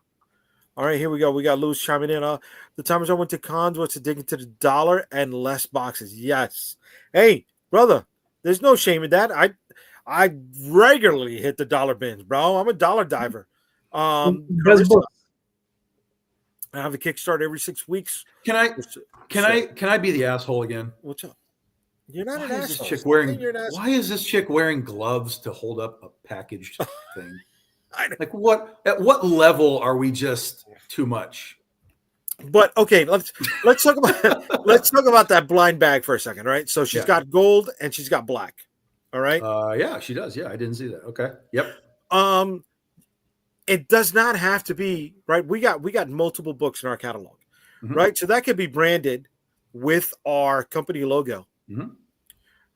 All right, here we go. We got Louis chiming in. The times I went to cons was to dig into the dollar and less boxes. Yes. Hey, brother, there's no shame in that. I regularly hit the dollar bins, bro. I'm a dollar diver. I have a Kickstarter every 6 weeks. Can I be the asshole again? What's up? You're not an asshole. Why is this chick wearing gloves to hold up a packaged thing? Like what? At what level are we just too much? But okay, let's talk about that blind bag for a second, right? So she's got gold and she's got black. All right. Yeah, she does. Yeah, I didn't see that. Okay. Yep. It does not have to be right. We got multiple books in our catalog, mm-hmm. right? So that could be branded with our company logo, mm-hmm.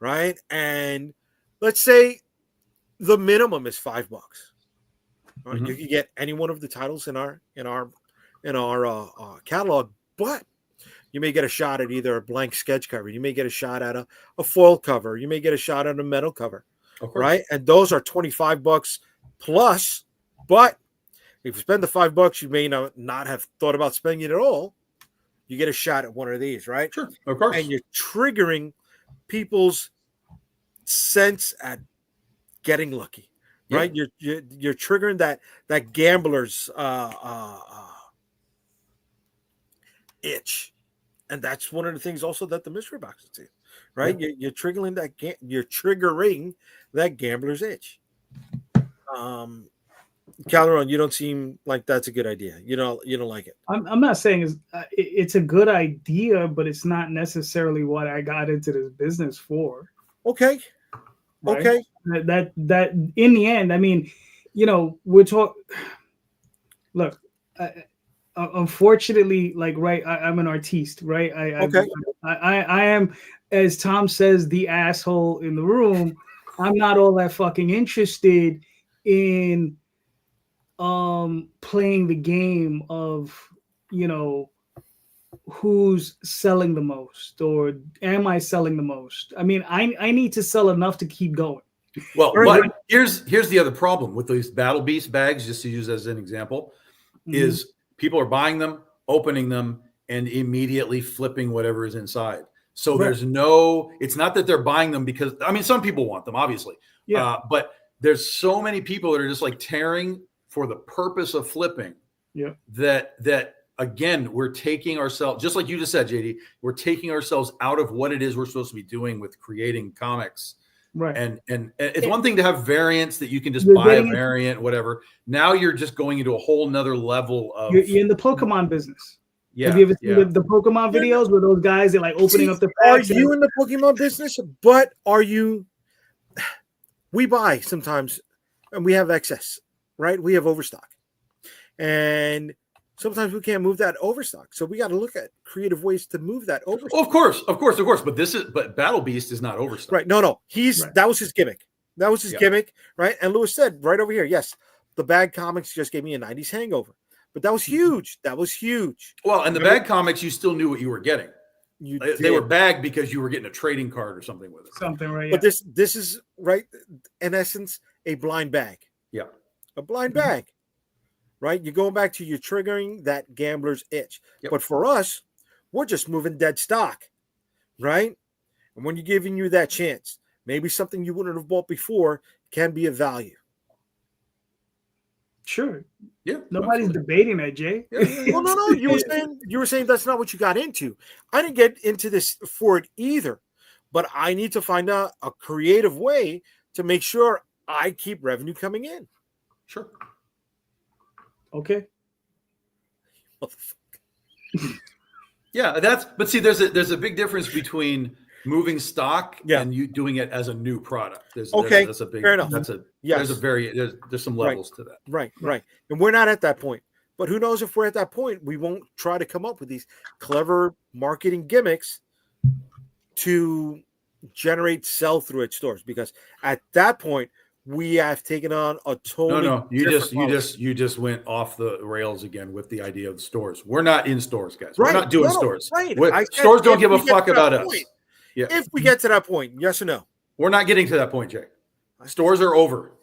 right? And let's say the minimum is $5. Right? Mm-hmm. You can get any one of the titles in our catalog, but you may get a shot at either a blank sketch cover. You may get a shot at a foil cover. You may get a shot at a metal cover, right? And those are $25 plus. But if you spend the $5, you may not have thought about spending it at all. You get a shot at one of these, right? Sure, of course. And you're triggering people's sense at getting lucky. right? You're triggering that gambler's itch, and that's one of the things also that the mystery boxes do, right? Yeah. You're triggering that gambler's itch. Calderon, you don't seem like that's a good idea. You don't like it. I'm not saying it's a good idea, but it's not necessarily what I got into this business for. Okay. Right? Okay. That in the end, I mean, we're talking. Look, unfortunately, like, right, I'm an artiste, right? I am, as Tom says, the asshole in the room. I'm not all that fucking interested in playing the game of who's selling the most, or am I selling the most? I mean, I need to sell enough to keep going. Well, but here's the other problem with these Battle Beast bags, just to use as an example, is people are buying them, opening them, and immediately flipping whatever is inside. So there's it's not that they're buying them because, I mean, some people want them, obviously. Yeah. But there's so many people that are just like tearing for the purpose of flipping. Yeah. That again, we're taking ourselves, just like you just said, JD, we're taking ourselves out of what it is we're supposed to be doing with creating comics. Right. And it's one thing to have variants that you can just buy a variant, whatever. Now you're just going into a whole nother level of. You're in the Pokemon business. Yeah. Have you ever seen the Pokemon videos where those guys are like opening up the packs? Are you in the Pokemon business? But are you? We buy sometimes, and we have excess, right? We have overstock, and sometimes we can't move that overstock. So we got to look at creative ways to move that overstock. Of course. But Battle Beast is not overstock. Right. No. That was his gimmick. That was his gimmick, right? And Lewis said right over here, yes, the Bag Comics just gave me a 90s hangover. But that was huge. That was huge. Well, and the Bag Comics, you still knew what you were getting. They were bagged because you were getting a trading card or something with it. Something, right? But this is, right, in essence, a blind bag. Yeah. A blind bag. Right? You're going back to, you're triggering that gambler's itch. Yep. But for us, we're just moving dead stock. Right? And when you're giving you that chance, maybe something you wouldn't have bought before can be of value. Sure. Yeah. Nobody's debating that, Jay. Yeah. Well, no. You were saying that's not what you got into. I didn't get into this for it either. But I need to find a creative way to make sure I keep revenue coming in. Sure. Okay. Yeah, but see, there's a big difference between moving stock and you doing it as a new product. That's a big, fair enough. There's some levels to that. Right. And we're not at that point. But who knows, if we're at that point, we won't try to come up with these clever marketing gimmicks to generate sell-through at stores, because at that point we have taken on a totally you just went off the rails again with the idea of stores. We're not in stores, guys. We're not doing stores. Right. Stores don't give a fuck about us. Yeah. If we get to that point, yes or no? We're not getting to that point, Jay. Stores are over.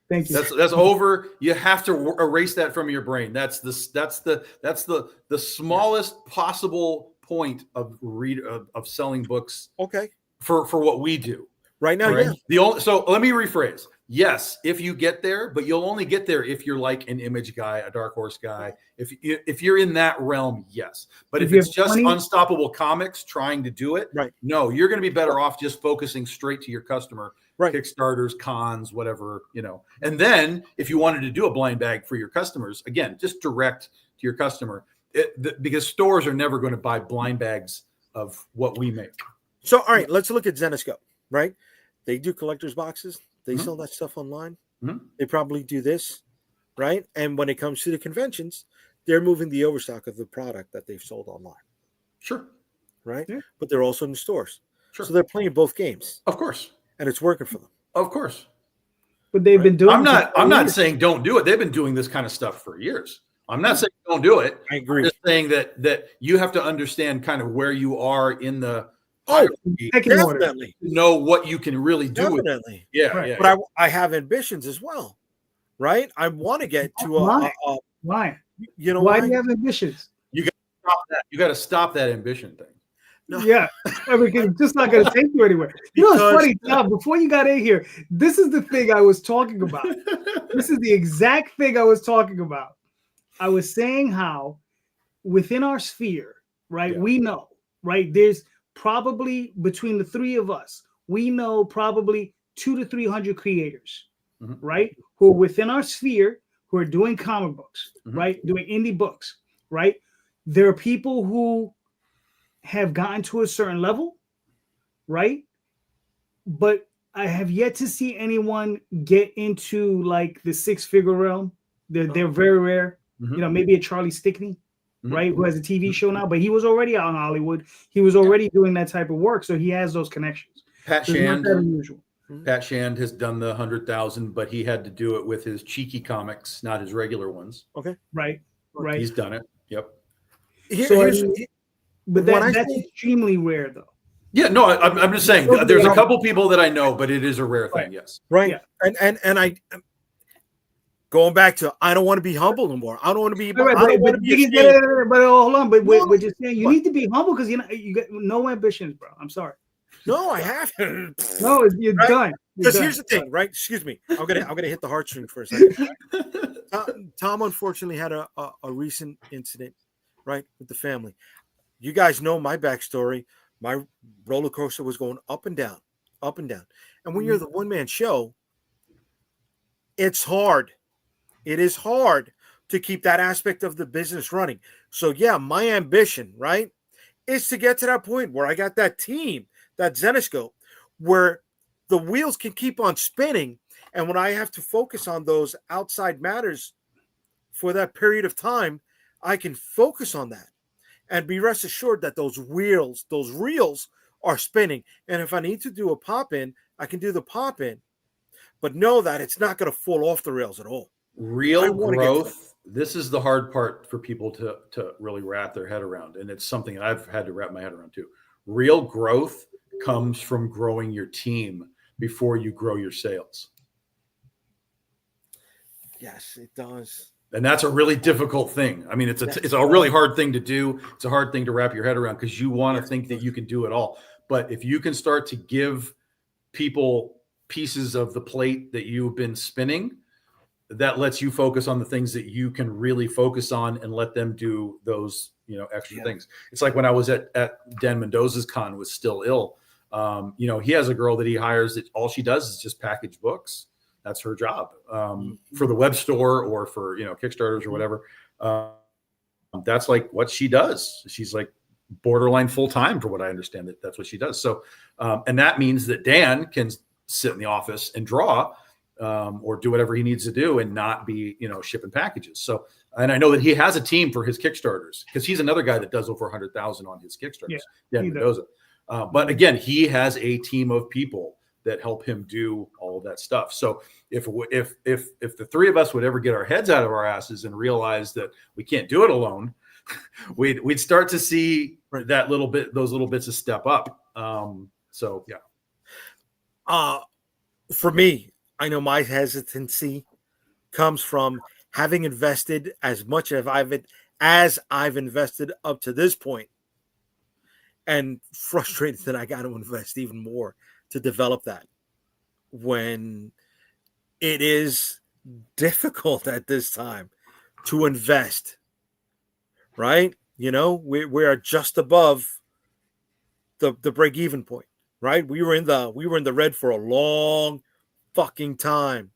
Thank you. That's over. You have to erase that from your brain. That's the smallest possible point of selling books. Okay. For what we do right now, right? Yeah. So let me rephrase. Yes, if you get there, but you'll only get there if you're like an Image guy, a Dark Horse guy. If you're in that realm, yes. But if it's just Unstoppable Comics trying to do it, right? No, you're going to be better off just focusing straight to your customer, right? Kickstarters, cons, whatever, And then if you wanted to do a blind bag for your customers, again, just direct to your customer, because stores are never going to buy blind bags of what we make. So, all right, let's look at Zenescope, right? They do collector's boxes. They sell that stuff online. Mm-hmm. They probably do this, right? And when it comes to the conventions, they're moving the overstock of the product that they've sold online. Sure. Right? Yeah. But they're also in the stores. Sure. So they're playing both games. Of course. And it's working for them. Of course. But they've been doing I'm not saying don't do it. They've been doing this kind of stuff for years. I'm not saying don't do it. I agree. I'm just saying that you have to understand kind of where you are in the definitely know what you can really do. Definitely. Yeah. Right. Yeah. But I have ambitions as well, right? I want to get to why? Why do you have ambitions? You got to stop that ambition thing. No. Yeah. I mean, it's just not going to take you anywhere. You know, it's funny, Tom, before you got in here, this is the thing I was talking about. This is the exact thing I was talking about. I was saying how within our sphere, right, we know, right, there's probably between the three of us, we know probably 200 to 300 creators, right, who are within our sphere, who are doing comic books, right, doing indie books, right? There are people who have gotten to a certain level, right? But I have yet to see anyone get into like the 6-figure realm. They're very rare. You know, maybe a Charlie Stickney, right, who has a TV show now, but he was already out in Hollywood. He was already doing that type of work, so he has those connections. Pat Shand has done the 100,000, but he had to do it with his cheeky comics, not his regular ones. Okay, right. He's done it. Yep. But that's extremely rare, though. Yeah, no, I'm just saying there's a couple people that I know, but it is a rare thing. Yes, right. Yeah. And I going back to I don't want to be humble anymore. I don't want to be. But hold on, but we're just saying you need to be humble because you got no ambitions, bro. I'm sorry. No, I haven't. No, you're done. Because here's the thing, right? Excuse me. I'm gonna hit the heartstring for a second. Tom unfortunately had a recent incident, right, with the family. You guys know my backstory. My roller coaster was going up and down, up and down. And when you're the one-man show, it's hard. It is hard to keep that aspect of the business running. So yeah, my ambition, right, is to get to that point where I got that team, that Zenescope, where the wheels can keep on spinning. And when I have to focus on those outside matters for that period of time, I can focus on that and be rest assured that those reels are spinning. And if I need to do a pop-in, I can do the pop-in, but know that it's not going to fall off the rails at all. Real growth. This is the hard part for people to really wrap their head around. And it's something that I've had to wrap my head around too. Real growth comes from growing your team before you grow your sales. Yes, it does. And that's a really difficult thing. I mean, it's a really hard thing to do. It's a hard thing to wrap your head around because you want to think that you can do it all. But if you can start to give people pieces of the plate that you've been spinning, that lets you focus on the things that you can really focus on and let them do those, extra things. It's like when I was at Dan Mendoza's con with Still Ill. He has a girl that he hires that all she does is just package books. That's her job for the web store or for, Kickstarters or whatever. That's like what she does. She's like borderline full-time for what I understand that's what she does. So, and that means that Dan can sit in the office and draw or do whatever he needs to do and not be, shipping packages. So, and I know that he has a team for his Kickstarters because he's another guy that does over 100,000 on his Kickstarters. Yeah, Mendoza. But again, he has a team of people that help him do all of that stuff. So if the three of us would ever get our heads out of our asses and realize that we can't do it alone, we'd start to see those little bits of step up. So yeah. For me, I know my hesitancy comes from having invested as much as I've invested up to this point, and frustrated that I got to invest even more to develop that when it is difficult at this time to invest, right? We are just above the break-even point, right? We were in the red for a long fucking time,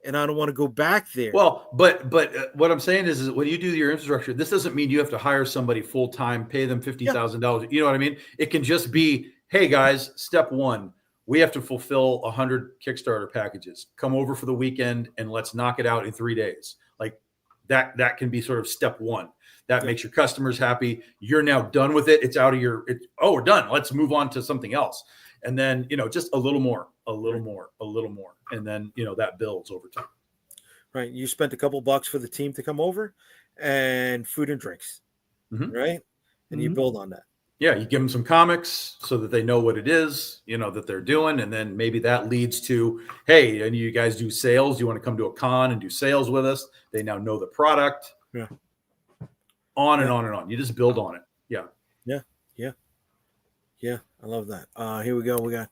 and I don't want to go back there. Well, but what I'm saying is when you do your infrastructure, this doesn't mean you have to hire somebody full-time, pay them $50,000. You know what I mean? It can just be, hey guys, step one, we have to fulfill 100 Kickstarter packages. Come over for the weekend and let's knock it out in 3 days. Like that can be sort of step one. That makes your customers happy. You're now done with it. It's out of we're done. Let's move on to something else. And then, just a little more. And then, that builds over time. Right. You spent a couple bucks for the team to come over and food and drinks. Right. And you build on that. Yeah, you give them some comics so that they know what it is, that they're doing. And then maybe that leads to, hey, and you guys do sales. You want to come to a con and do sales with us. They now know the product. Yeah. On and on and on. You just build on it. Yeah. Yeah. Yeah. Yeah, I love that. Here we go. We got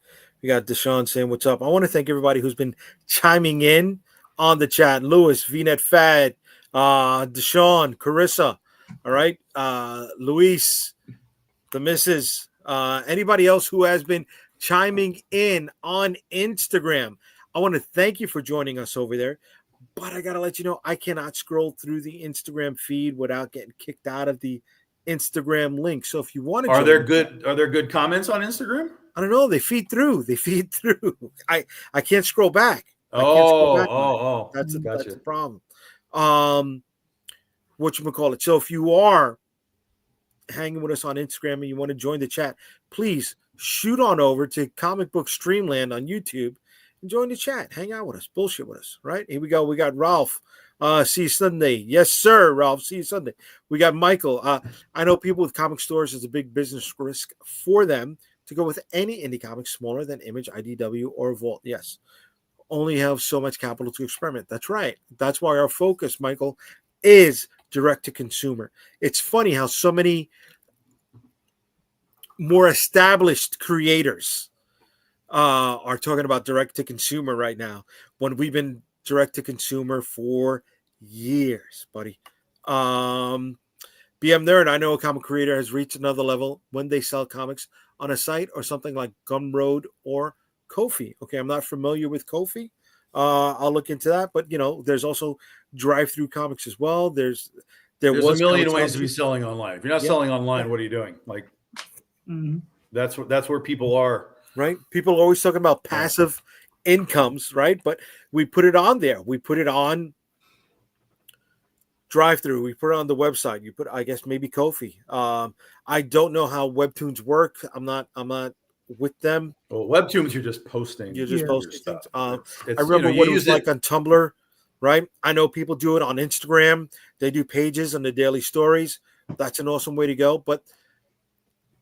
Deshaun saying what's up. I want to thank everybody who's been chiming in on the chat. Lewis, VNet Fad, Deshaun, Carissa, all right, Luis, the missus, anybody else who has been chiming in on Instagram. I want to thank you for joining us over there. But I gotta let you know, I cannot scroll through the Instagram feed without getting kicked out of the Instagram link. So if you want to, Are there good comments on Instagram? I don't know. They feed through. I can't scroll back. That's the problem. Whatchamacallit. So if you are hanging with us on Instagram and you want to join the chat, please shoot on over to Comic Book Streamland on YouTube and join the chat. Hang out with us. Bullshit with us. Right? Here we go. We got Ralph. See you Sunday. Yes, sir, Ralph. See you Sunday. We got Michael. I know people with comic stores is a big business risk for them to go with any indie comic smaller than Image, IDW, or Vault. Yes. Only have so much capital to experiment. That's right. That's why our focus, Michael, is direct to consumer. It's funny how so many more established creators are talking about direct to consumer right now when we've been direct to consumer for years, buddy. BM Nerd, I know a comic creator has reached another level when they sell comics on a site or something like Gumroad or Ko-fi. Okay, I'm not familiar with Ko-fi. I'll look into that, but there's also drive-through comics as well. There's a million ways to be selling online. If you're not selling online, what are you doing? Like, that's where people are. Right? People are always talking about passive incomes, right? But we put it on there. We put it on drive-through. We put it on the website. You put, I guess, maybe Ko-fi. I don't know how webtoons work. I'm not with them. Well, webtoons, you're just posting. You're just posting stuff. I remember what it was like on Tumblr, right? I know people do it on Instagram. They do pages on the daily stories. That's an awesome way to go. But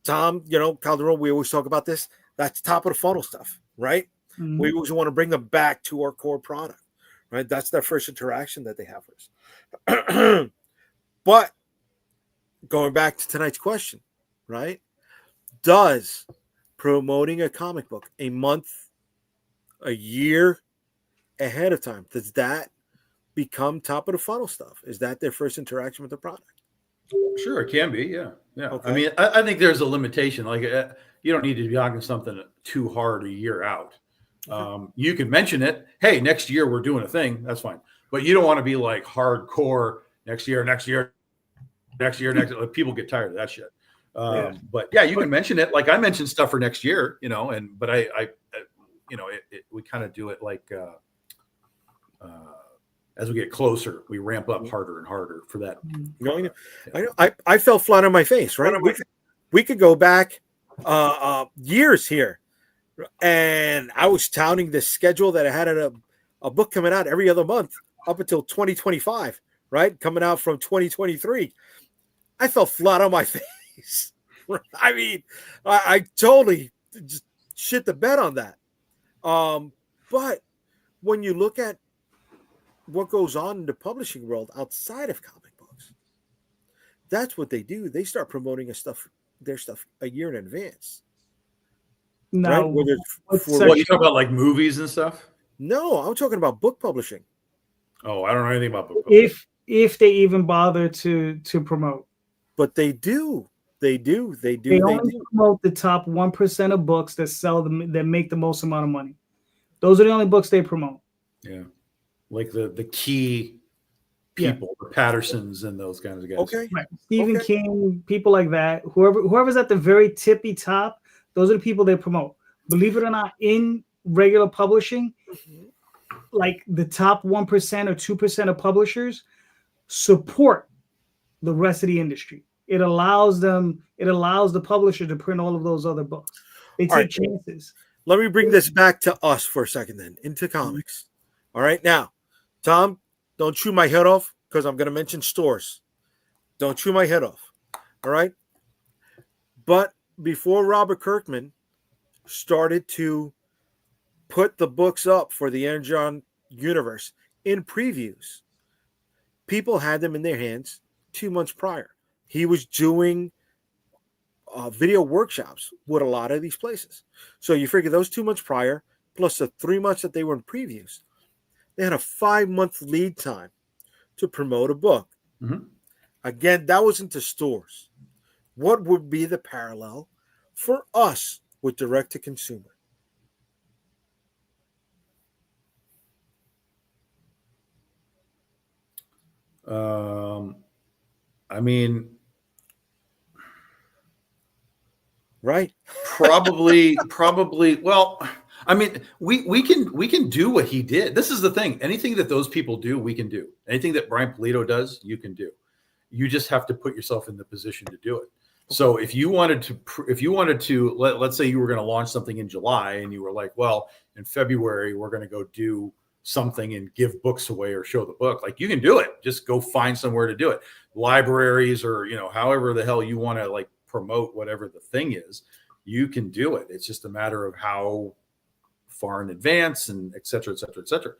Tom, Calderon, we always talk about this. That's top of the funnel stuff, right? Mm-hmm. We always want to bring them back to our core product, right? That's their first interaction that they have with us. But going back to tonight's question, right? Does promoting a comic book a month, a year ahead of time, does that become top of the funnel stuff? Is that their first interaction with the product? Sure, it can be. Yeah. Okay. I mean, I think there's a limitation. Like, you don't need to be talking something too hard a year out. You can mention it. Hey, next year we're doing a thing. That's fine. But you don't want to be like hardcore next year. People get tired of that shit. But yeah, you can mention it. Like I mentioned stuff for next year, but we kind of do it like as we get closer, we ramp up harder and harder for that. I fell flat on my face, right? We could go back years here, and I was touting this schedule that I had a book coming out every other month up until 2025, right? Coming out from 2023. I fell flat on my face. I mean, I totally just shit the bed on that. But when you look at what goes on in the publishing world outside of comic books, that's what they do. They start promoting their stuff a year in advance. No, right? What you talking about, like movies and stuff? No, I'm talking about book publishing. Oh, I don't know anything about book publishing. If they even bother to promote, but they do. They only promote the top 1% of books that that make the most amount of money. Those are the only books they promote. Yeah, like the key people, the Pattersons and those kinds of guys. Okay, right. Stephen King, people like that. Whoever's at the very tippy top, those are the people they promote. Believe it or not, in regular publishing, like the top 1% or 2% of publishers support the rest of the industry. It allows the publisher to print all of those other books. They take chances. Let me bring this back to us for a second then, into comics. All right. Now, Tom, don't chew my head off because I'm going to mention stores. Don't chew my head off. All right. But before Robert Kirkman started to put the books up for the Energon universe in previews, people had them in their hands 2 months prior. He was doing video workshops with a lot of these places. So you figure those 2 months prior, plus the 3 months that they were in previews, they had a 5-month lead time to promote a book. Mm-hmm. Again, that was into stores. What would be the parallel for us with direct to consumer? I mean, right? probably. Well, I mean, we can do what he did. This is the thing. Anything that those people do, we can do. Anything that Brian Polito does, you can do. You just have to put yourself in the position to do it. So if you wanted to, let's say you were going to launch something in July and you were like, well, in February, we're going to go do something and give books away or show the book. Like, you can do it. Just go find somewhere to do it. Libraries, or, however the hell you want to like promote whatever the thing is, you can do it. It's just a matter of how far in advance, and et cetera, et cetera, et cetera.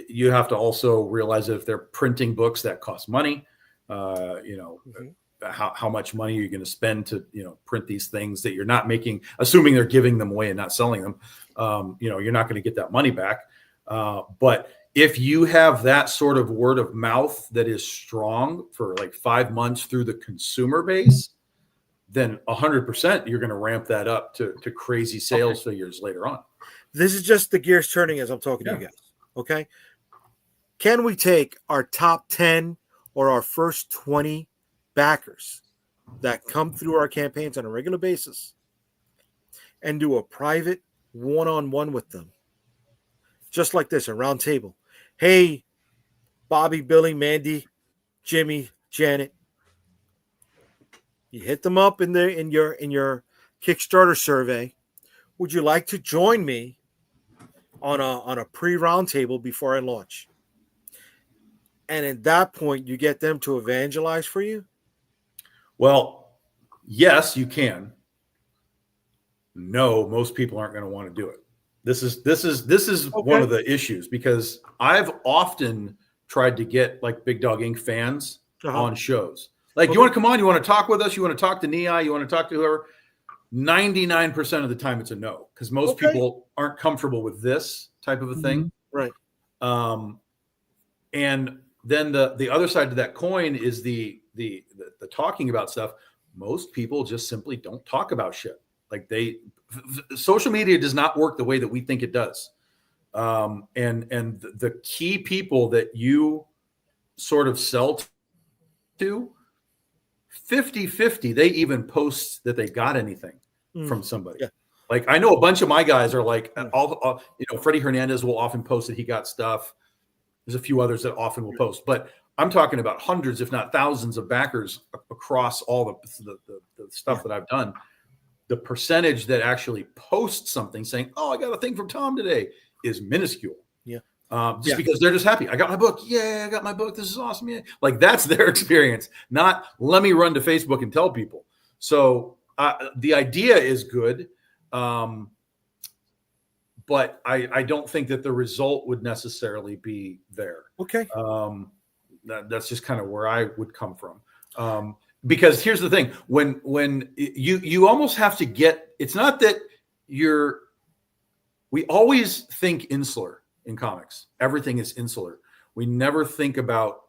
You have to also realize that if they're printing books, that costs money. How much money are you going to spend to print these things that you're not making, assuming they're giving them away and not selling them? You're not going to get that money back. But if you have that sort of word of mouth that is strong for like 5 months through the consumer base, then 100% you're going to ramp that up to crazy sales figures later on. This is just the gears turning as I'm talking to you guys. Okay. Can we take our top 10 or our first 20 backers that come through our campaigns on a regular basis and do a private one-on-one with them? Just like this, a round table. Hey, Bobby, Billy, Mandy, Jimmy, Janet. You hit them up in your Kickstarter survey. Would you like to join me on a pre-round table before I launch? And at that point, you get them to evangelize for you? Well, yes, you can. No, most people aren't going to want to do it. This is one of the issues, because I've often tried to get like Big Dog Inc. fans on shows. Like, you want to come on? You want to talk with us? You want to talk to Nia? You want to talk to whoever? 99% of the time, it's a no, because most people aren't comfortable with this type of a thing. Right. And then the other side to that coin is the talking about stuff. Most people just simply don't talk about shit. Like, social media does not work the way that we think it does. And the key people that you sort of sell to, 50-50, they even post that they got anything from somebody. Yeah. Like, I know a bunch of my guys are like, Freddie Hernandez will often post that he got stuff. There's a few others that often will post, but I'm talking about hundreds, if not thousands, of backers across all the stuff that I've done. The percentage that actually posts something saying, "Oh, I got a thing from Tom today," is minuscule. Yeah. Because they're just happy. I got my book. Yeah, I got my book. This is awesome. Yeah. Like, that's their experience, not let me run to Facebook and tell people. So the idea is good. But I don't think that the result would necessarily be there. Okay. That's just kind of where I would come from. Because here's the thing, when you almost have to get, it's not that we always think insular in comics. Everything is insular. We never think about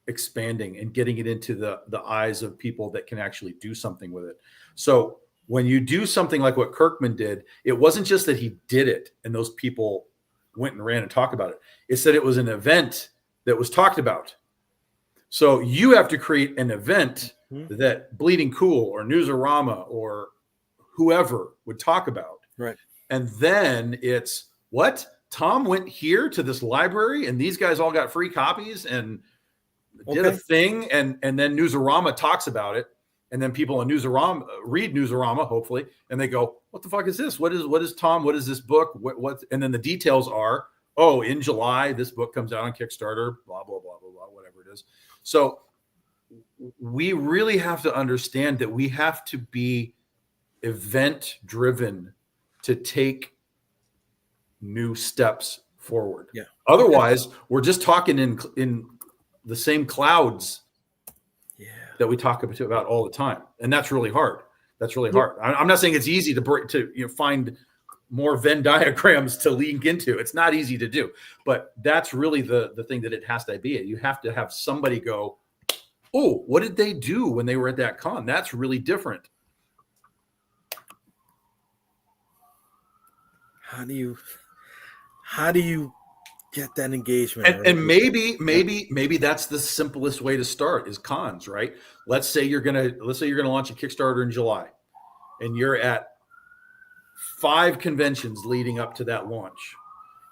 expanding and getting it into the eyes of people that can actually do something with it. So when you do something like what Kirkman did, it wasn't just that he did it and those people went and ran and talked about it. It's that it was an event that was talked about. So you have to create an event that Bleeding Cool or Newsarama or whoever would talk about. Right. And then it's, what? Tom went here to this library and these guys all got free copies and did a thing. And then Newsarama talks about it. And then people on Newsarama read Newsarama, hopefully, and they go, "What the fuck is this? What is Tom? What is this book? What?" And then the details are, "Oh, in July, this book comes out on Kickstarter, blah, blah, blah, blah, blah, whatever it is." So we really have to understand that we have to be event driven to take new steps forward. Yeah. Otherwise, we're just talking in the same clouds. Yeah. that we talk about all the time, and that's really hard. That's really hard. I'm not saying it's easy to find more Venn diagrams to link into. It's not easy to do, but that's really the thing that it has to be. You have to have somebody go, oh, what did they do when they were at that con? That's really different. How do you get that engagement? And maybe that's the simplest way to start is cons, right? Let's say you're gonna launch a Kickstarter in July, and you're at 5 conventions leading up to that launch.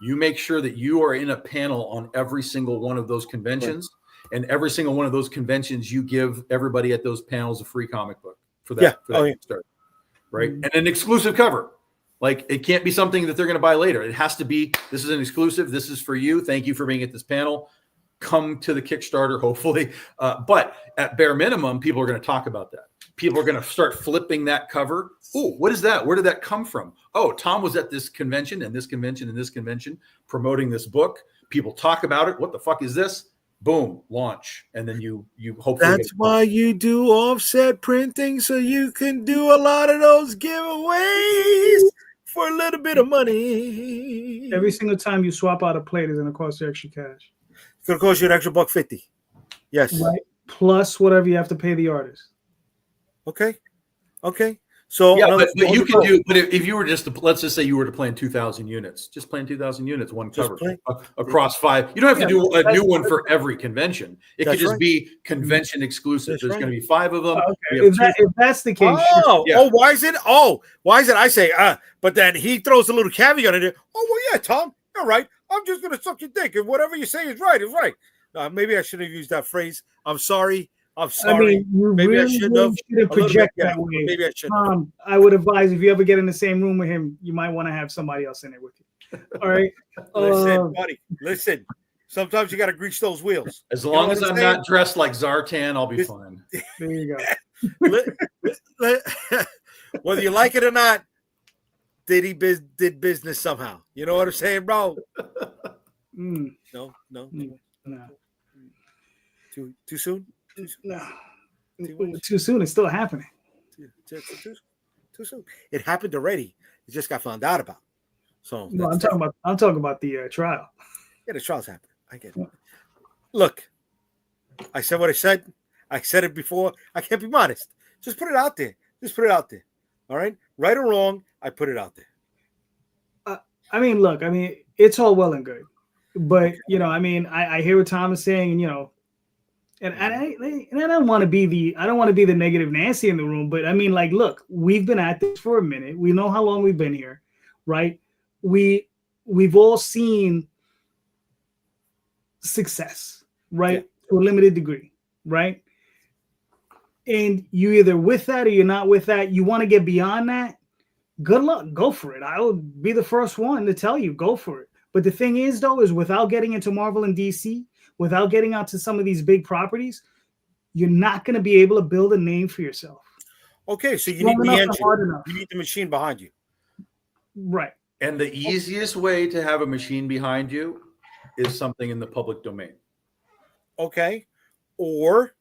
You make sure that you are in a panel on every single one of those conventions, and every single one of those conventions, you give everybody at those panels a free comic book for that. Kickstarter, right? And an exclusive cover. Like, it can't be something that they're going to buy later. It has to be, this is an exclusive. This is for you. Thank you for being at this panel. Come to the Kickstarter, hopefully. But at bare minimum, people are going to talk about that. People are going to start flipping that cover. Oh, what is that? Where did that come from? Oh, Tom was at this convention and this convention and this convention promoting this book. People talk about it. What the fuck is this? Boom, launch. And then you hopefully. That's why you do offset printing, so you can do a lot of those giveaways for a little bit of money. Every single time you swap out a plate is going to cost you extra cash. It's going to cost you an extra $1.50. Yes. Right. Plus whatever you have to pay the artist. Okay. So yeah, but you can do. But if you were let's just say you were to plan 2,000 units, just plan 2,000 units, one cover across 5. You don't have to do a new one for every convention. It could just be convention exclusive. There's going to be 5 of them. Okay. If that's the case, why is it? I say but then he throws a little caveat in it. Oh well, yeah, Tom, you're right. I'm just going to suck your dick, and whatever you say is right. Maybe I should have used that phrase. I'm sorry. I mean, you maybe I shouldn't project that way. Maybe I shouldn't. I would advise if you ever get in the same room with him, you might want to have somebody else in there with you. All right. Listen, buddy. Listen. Sometimes you got to grease those wheels. As long as I'm not dressed like Zartan, I'll be fine. There you go. Whether you like it or not, did business somehow. You know what I'm saying, bro? No. Too soon? No. Too soon. It's still happening. Too soon. It happened already. It just got found out about. So no, I'm talking about the trial. Yeah, the trial's happening. I get it. Look, I said what I said. I said it before. I can't be modest. Just put it out there. All right? Right or wrong, I put it out there. Look, it's all well and good. But, I hear what Tom is saying, and, and I don't want to be the negative Nancy in the room, but look, we've been at this for a minute. We know how long we've been here, right? We've all seen success, right? Yeah. To a limited degree, right? And you either with that or you're not with that. You want to get beyond that? Good luck. Go for it. I would be the first one to tell you, go for it. But the thing is, though, is without getting into Marvel and DC, without getting out to some of these big properties, you're not going to be able to build a name for yourself. Okay, so you need the engine. You need the machine behind you. Right. And the easiest way to have a machine behind you is something in the public domain. Okay. Or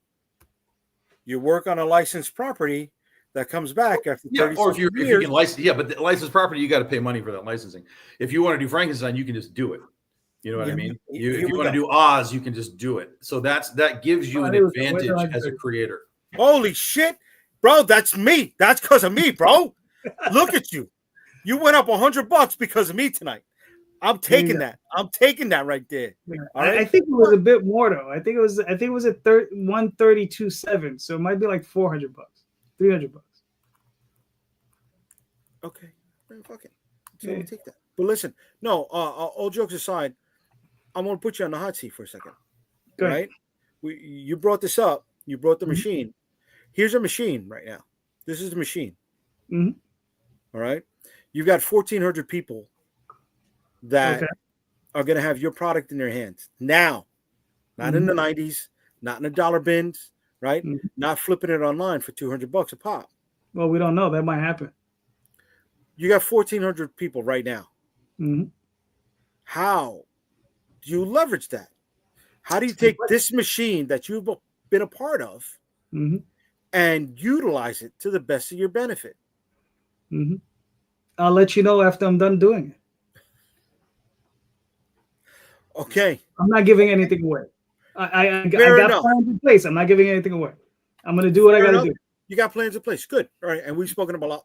you work on a licensed property that comes back after 30 or if you can license, but the licensed property, you got to pay money for that licensing. If you want to do Frankenstein, you can just do it. You know what I mean? If you want to do Oz, you can just do it. So that gives you an advantage as a creator. Holy shit, bro! That's me. That's because of me, bro. Look at you. You went up $100 because of me tonight. I'm taking that. I'm taking that right there. Yeah. Right? I think it was a bit more though. I think it was at 132.7. So it might be like $400, $300. Okay, fuck it. So let me take that. But listen, no. All jokes aside, I'm gonna put you on the hot seat for a second. Go right? You brought this up. You brought the machine. Here's a machine right now. This is the machine. Mm-hmm. All right. You've got 1,400 people that are going to have your product in their hands now, not in the 90s, not in the dollar bins, right? Mm-hmm. Not flipping it online for $200 a pop. Well, we don't know. That might happen. You got 1,400 people right now. Mm-hmm. How do you leverage that? How do you take this machine that you've been a part of, Mm-hmm. and utilize it to the best of your benefit. Mm-hmm. I'll let you know after I'm done doing it. Okay. I'm not giving anything away. I Fair got enough. plans in place. I'm not giving anything away. I'm going to do what I Fair got to enough. do. You got plans in place. Good. All right. And we've spoken about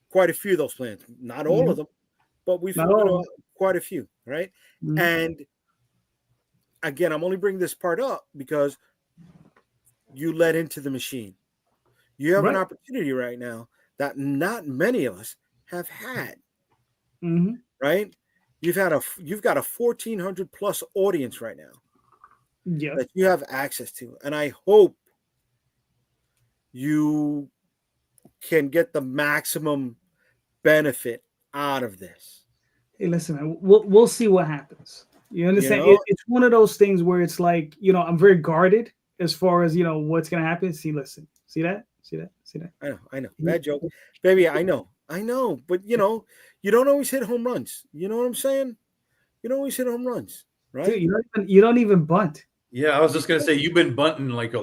quite a few of those plans. Not all of them, but we've Not spoken all. about quite a few. Right. Mhm. And again, I'm only bringing this part up because you led into the machine. You have an Right. opportunity right now that not many of us have had. Mhm. Right. You've got a 1,400 plus audience right now Yeah. that you have access to, and I hope you can get the maximum benefit out of this. Hey, listen, man, we'll see what happens. You understand? know? It's one of those things where it's like, I'm very guarded as far as, what's going to happen. See, listen, see that? See that? See that? I know. Bad joke. Baby, I know. But, you don't always hit home runs. You know what I'm saying? You don't always hit home runs, right? Dude, you don't even bunt. Yeah, I was just gonna say you've been bunting like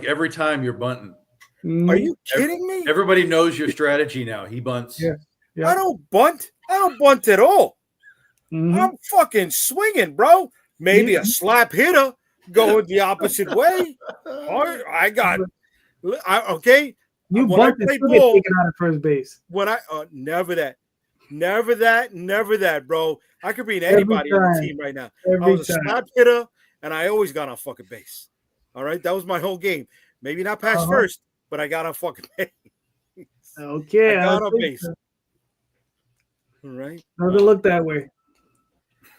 every time you're bunting. Mhm. Are you kidding me? Everybody knows your strategy now. He bunts. Yeah. Yeah. I don't bunt. I don't bunt at all. Mhm. I'm fucking swinging, bro. Maybe Yeah. a slap hitter going the opposite way. I got okay. You When I bunt and play still get ball, taken out of first base. when I never that, bro. I could beat anybody on the time. team right now. Every I was a time. slap hitter, and I always got on fucking base. All right, that was my whole game. Maybe not past Uh-huh. first, but I got on fucking base. Okay. I got I'll on take base. that. All right. Doesn't look that way.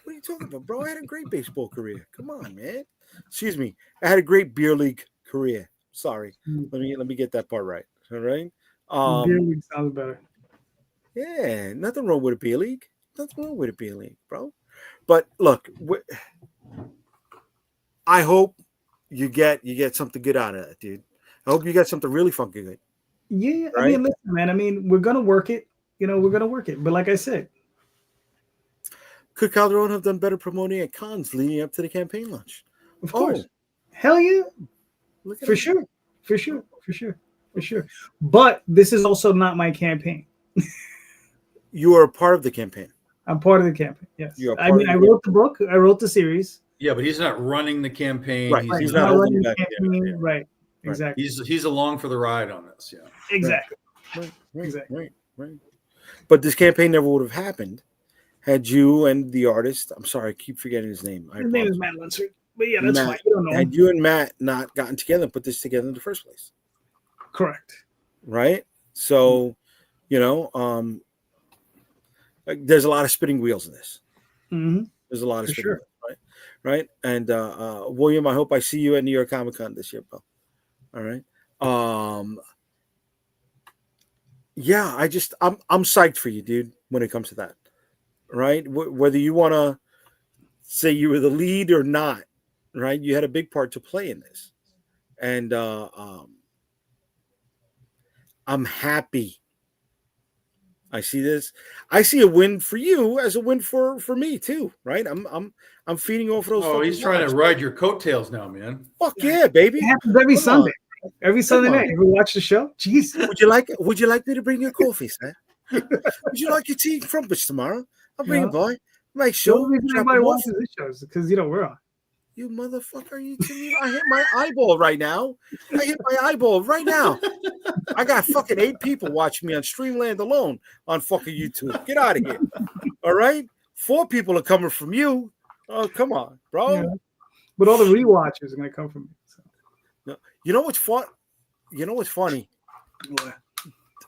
What are you talking about, bro? I had a great baseball career. Come on, man. Excuse me. I had a great beer league career. Sorry. Mm. Let me get that part right. All right. Beer league sounds better. Yeah, nothing wrong with a beer league. Nothing wrong with a beer league, bro. But look, I hope you get something good out of that, dude. I hope you get something really fucking good. Yeah, Right? I mean, listen, man. I mean, we're gonna work it. We're gonna work it. But like I said, Could Calderon have done better promoting at cons leading up to the campaign launch? of course, hell yeah, Look at for him. sure, for sure, for sure, for sure. But this is also not my campaign. You are a part of the campaign. I'm part of the campaign. Yes, You are I part mean, of I the wrote the book. I wrote the series. Yeah, but he's not running the campaign. Right, Right. he's not running holding the back. campaign. Yeah. Right. Exactly. He's along for the ride on this. Yeah. Exactly. Right. Exactly. Right. But this campaign never would have happened had you and the artist. I'm sorry, I keep forgetting his name. His name is Matt Lunsford. But yeah, that's Matt, fine. You don't know him. had you and Matt not gotten together and put this together in the first place. Correct. Right. So, like, there's a lot of spinning wheels in this. Mm-hmm. There's a lot of For spinning sure. wheels, right? And William, I hope I see you at New York Comic Con this year, bro. All right. Yeah, I'm psyched for you, dude, when it comes to that. Right? Whether you want to say you were the lead or not, right? You had a big part to play in this. And I'm happy. I see this. I see a win for you as a win for me too, right? I'm feeding off of those. Oh, he's trying to ride your coattails now, man. Fuck yeah, baby. It happens every Come Sunday. on. Every Sunday on. night. You ever watch the show? Jeez. Would you like me to bring you coffee, sir? Would you like your tea and crumpets tomorrow? I'll bring it, boy. Make The sure. only reason drop anybody them off. watches this show is because we're on. You motherfucker! I hit my eyeball right now. I hit my eyeball right now. I got fucking 8 people watching me on Streamland alone on fucking YouTube. Get out of here. All right? 4 people are coming from you. Oh, come on, bro. Yeah. But all the rewatchers are gonna come from me. So. No. You know what's fun? You know what's funny?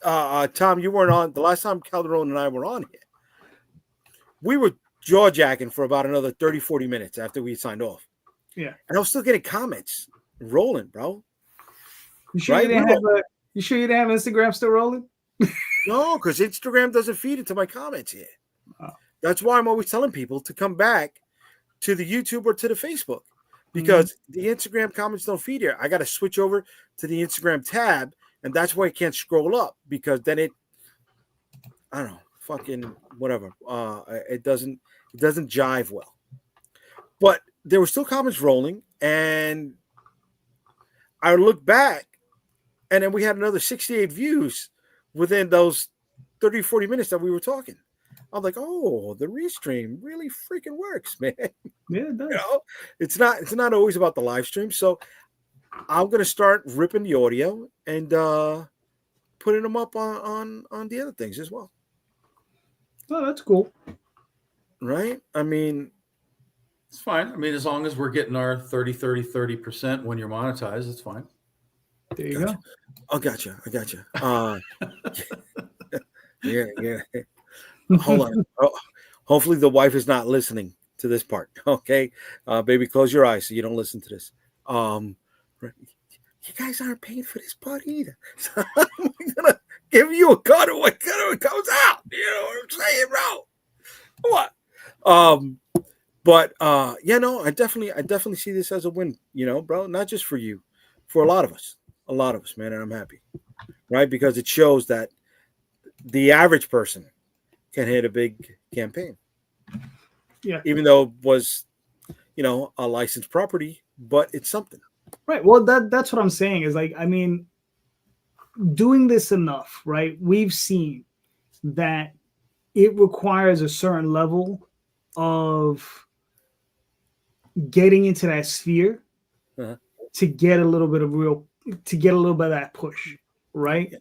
Tom, you weren't on the last time Calderon and I were on here. We were jaw-jacking for about another 30, 40 minutes after we signed off. Yeah. And I was still getting comments rolling, bro. You sure Right? you didn't have you sure you didn't have Instagram still rolling? No, because Instagram doesn't feed into my comments here. Oh. That's why I'm always telling people to come back to the YouTube or to the Facebook, because the Instagram comments don't feed here. I got to switch over to the Instagram tab, and that's why I can't scroll up, because then I don't know, fucking whatever. It doesn't jive well. But there were still comments rolling, and I look back And then we had another 68 views within those 30, 40 minutes that we were talking. I'm like, oh, the restream really freaking works, man. Yeah, it does. You know, it's not always about the live stream. So I'm gonna start ripping the audio and putting them up on the other things as well. Oh, that's cool. Right? I mean, It's fine. I mean, as long as we're getting our 30% when you're monetized, it's fine. There you go. I gotcha. Yeah. Hold on. Oh, hopefully the wife is not listening to this part. Okay, baby, close your eyes so you don't listen to this. You guys aren't paying for this part either. So I'm gonna give you a cut when it comes out. You know what I'm saying, bro? What? But yeah, no, I definitely see this as a win. You know, bro, not just for you, for a lot of us, man, and I'm happy, right? Because it shows that the average person can hit a big campaign. Yeah. Even though it was, you know, a licensed property, but it's something. Right. Well, that's what I'm saying is like, I mean, doing this enough, right? We've seen that it requires a certain level of getting into that sphere to get a little bit of that push, right?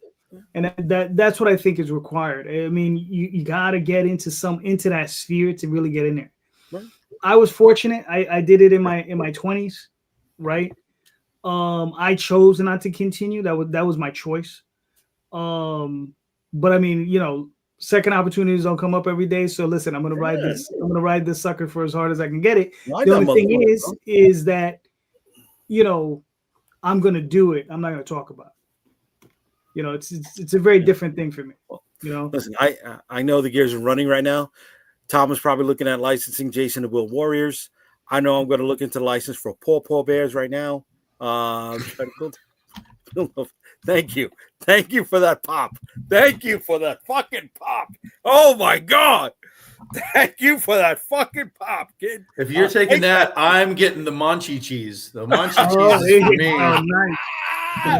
And that's what I think is required. I mean, you got to get into that sphere to really get in there. Right. I was fortunate. I did it in my 20s, right? I chose not to continue. That was my choice. But I mean, you know, second opportunities don't come up every day. So listen, I'm gonna ride this. I'm gonna ride this sucker for as hard as I can get it. The only thing is that, you know, I'm gonna do it. I'm not gonna talk about it. You know, it's a very different thing for me. You know, listen, I know the gears are running right now. Tom is probably looking at licensing Jason the Will Warriors. I know I'm going to look into the license for Paw Bears right now. Thank you for that pop. Thank you for that fucking pop. Oh my god. Thank you for that fucking pop, kid. If you're taking that, I'm getting the Monchi cheese. The Monchi cheese is for me.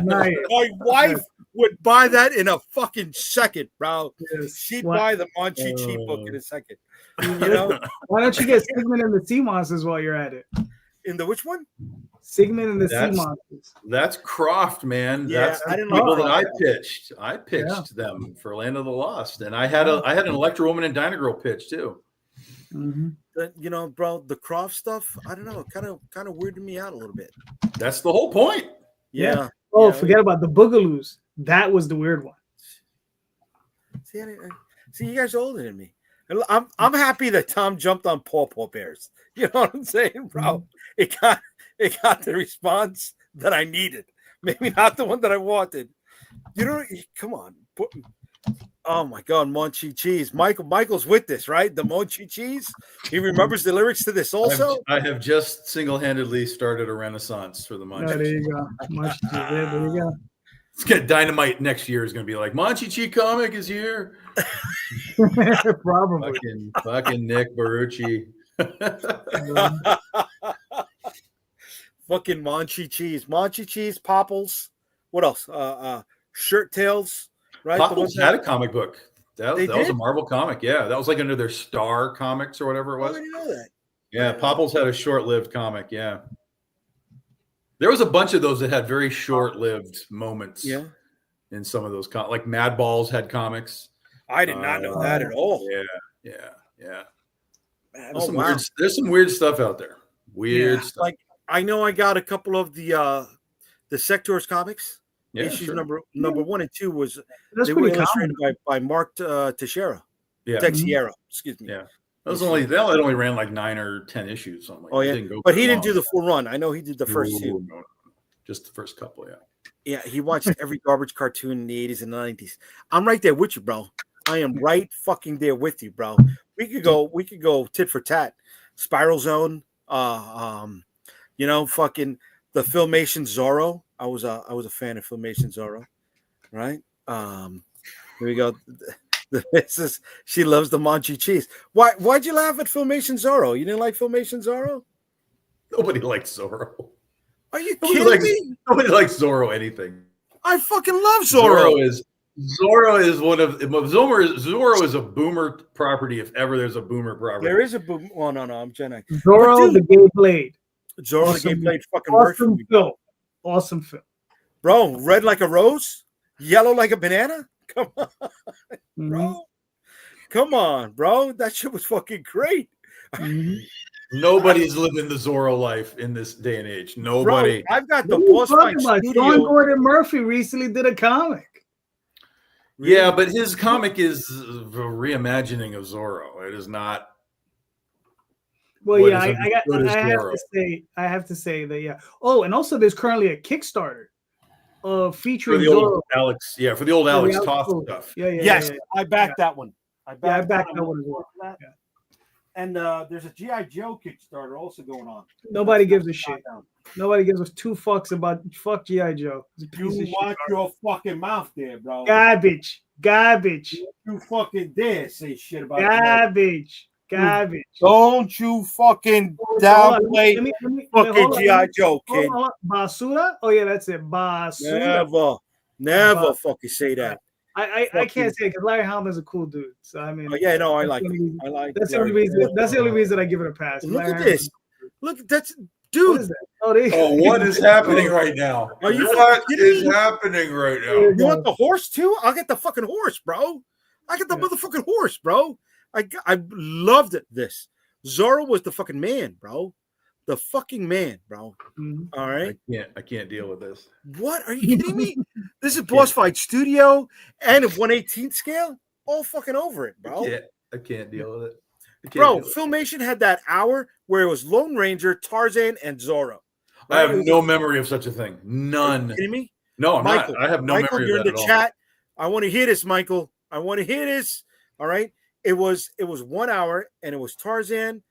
Nice. My wife would buy that in a fucking second, bro. Yes. She'd buy the Monchi cheese book in a second. You know? Why don't you get Sigmund and the Sea Monsters while you're at it? In the which one? Sigmund and the Sea Monsters. That's Croft, man. Yeah, that's I didn't the people know that that. I pitched them for Land of the Lost, and I had an Electro Woman and Dynagirl pitch too. Mm-hmm. You know, bro, the Croft stuff, I don't know, kind of weirded me out a little bit. That's the whole point. Yeah. Oh, yeah. forget about the Boogaloos. That was the weird one. See, you guys are older than me. I'm happy that Tom jumped on Paw Bears. You know what I'm saying, bro? Mm-hmm. It got the response that I needed. Maybe not the one that I wanted. You know, come on. Oh my God, Monchi cheese. Michael's with this, right? The Monchi cheese. He remembers the lyrics to this also. I have just single-handedly started a renaissance for the Monchi. Oh, there you go. Monchi cheese. There you go. It's gonna Dynamite next year is gonna be like Monchi Chi comic is here. Probably. Fucking Nick Barucci. Fucking Monchi cheese, Popples. What else? Shirt Tails. Right? Popples had a comic book. That was a Marvel comic. Yeah, that was like under their Star Comics or whatever it was. I didn't know that. Yeah, Popples had a short-lived comic. Yeah. There was a bunch of those that had very short-lived moments. Yeah. In some of those, like Mad Balls had comics. I did not know that at all. Yeah. Man, there's some weird stuff out there. Weird stuff. Like I know I got a couple of the Sectors comics. Yeah, issues sure. number 1 and 2 was That's pretty illustrated by Mark Teixeira. Yeah. Texiera, excuse me. Yeah. It only ran like 9 or 10 issues. Something like oh yeah, but he didn't do the full run. I know he did the first 2. No. Just the first couple, yeah. Yeah, he watched every garbage cartoon in the 80s and 90s. I'm right there with you, bro. I am right fucking there with you, bro. We could go tit for tat. Spiral Zone, you know, fucking the Filmation Zorro. I was a fan of Filmation Zorro, right? Here we go. The missus, she loves the Monchi cheese. Why'd you laugh at Filmation Zorro? You didn't like Filmation Zorro? Nobody likes Zorro. Are you kidding me? Nobody likes Zorro anything. I fucking love Zorro. Zorro is one of Zorro is a boomer property if ever there's a boomer property. There is a boom. Oh no, I'm Gen X. Zorro, the Gay Blade. Zorro, the Gay Blade, fucking works for Awesome me. film. Awesome film. Bro, red like a rose, yellow like a banana. Come on, Mhm. bro. Come on, bro. That shit was fucking great. Mhm. Nobody's living the Zorro life in this day and age. Nobody. Bro, I've got the What are you Boss talking Fight about? Studio. Sean Gordon Murphy recently did a comic. Yeah, but his comic is a reimagining of Zorro. It is not. Well, What yeah, is understood as Zorro. I have to say that, yeah. Oh, and also there's currently a Kickstarter For featuring the Zorro. old Alex, yeah, for the old Yeah, Alex the Toth Alex stuff. Yeah, yeah. Yes, yeah, I backed that one. I I backed that one as well. That. Yeah. And there's a G.I. Joe Kickstarter also going on. Nobody gives a shit. Nobody gives us two fucks about fuck G.I. Joe. It's a piece You of watch shit. your fucking mouth there, bro. Garbage. Garbage. You fucking dare say shit about it. Garbage. Garbage. Don't you fucking Hold on, downplay fucking hold on. G.I. Joe, Hold kid. on. Basura? Oh, yeah, that's it. Basura. Never fucking say that. I can't say it because Larry Hama's a cool dude. So I mean, Oh, yeah, no, I that's like the it. only reason- I like That's the only Larry. reason. That's the only reason I give it a pass. Look Larry at Hama- this. Look, that's What dude. is that? Oh, they, Oh, what is happening right now? Are you What kidding is me? happening right now? You want the horse too? I'll get the fucking horse, bro. I get the Yeah. motherfucking horse, bro. I loved it. This Zorro was the fucking man, bro. The fucking man, bro. Mhm. All right. I can't deal with this. What are you kidding me? This is Boss Fight Studio and a 1/18 scale. All fucking over it, bro. I can't deal with it. I can't Bro, deal with it. Filmation had that hour where it was Lone Ranger, Tarzan, and Zorro. I have Right? no memory of such a thing. Are None. you kidding me? No, I'm Michael, not. I have no Michael, memory you're of in that the at chat. I want to hear this, Michael. I want to hear this. All right. It was 1 hour, and it was Tarzan,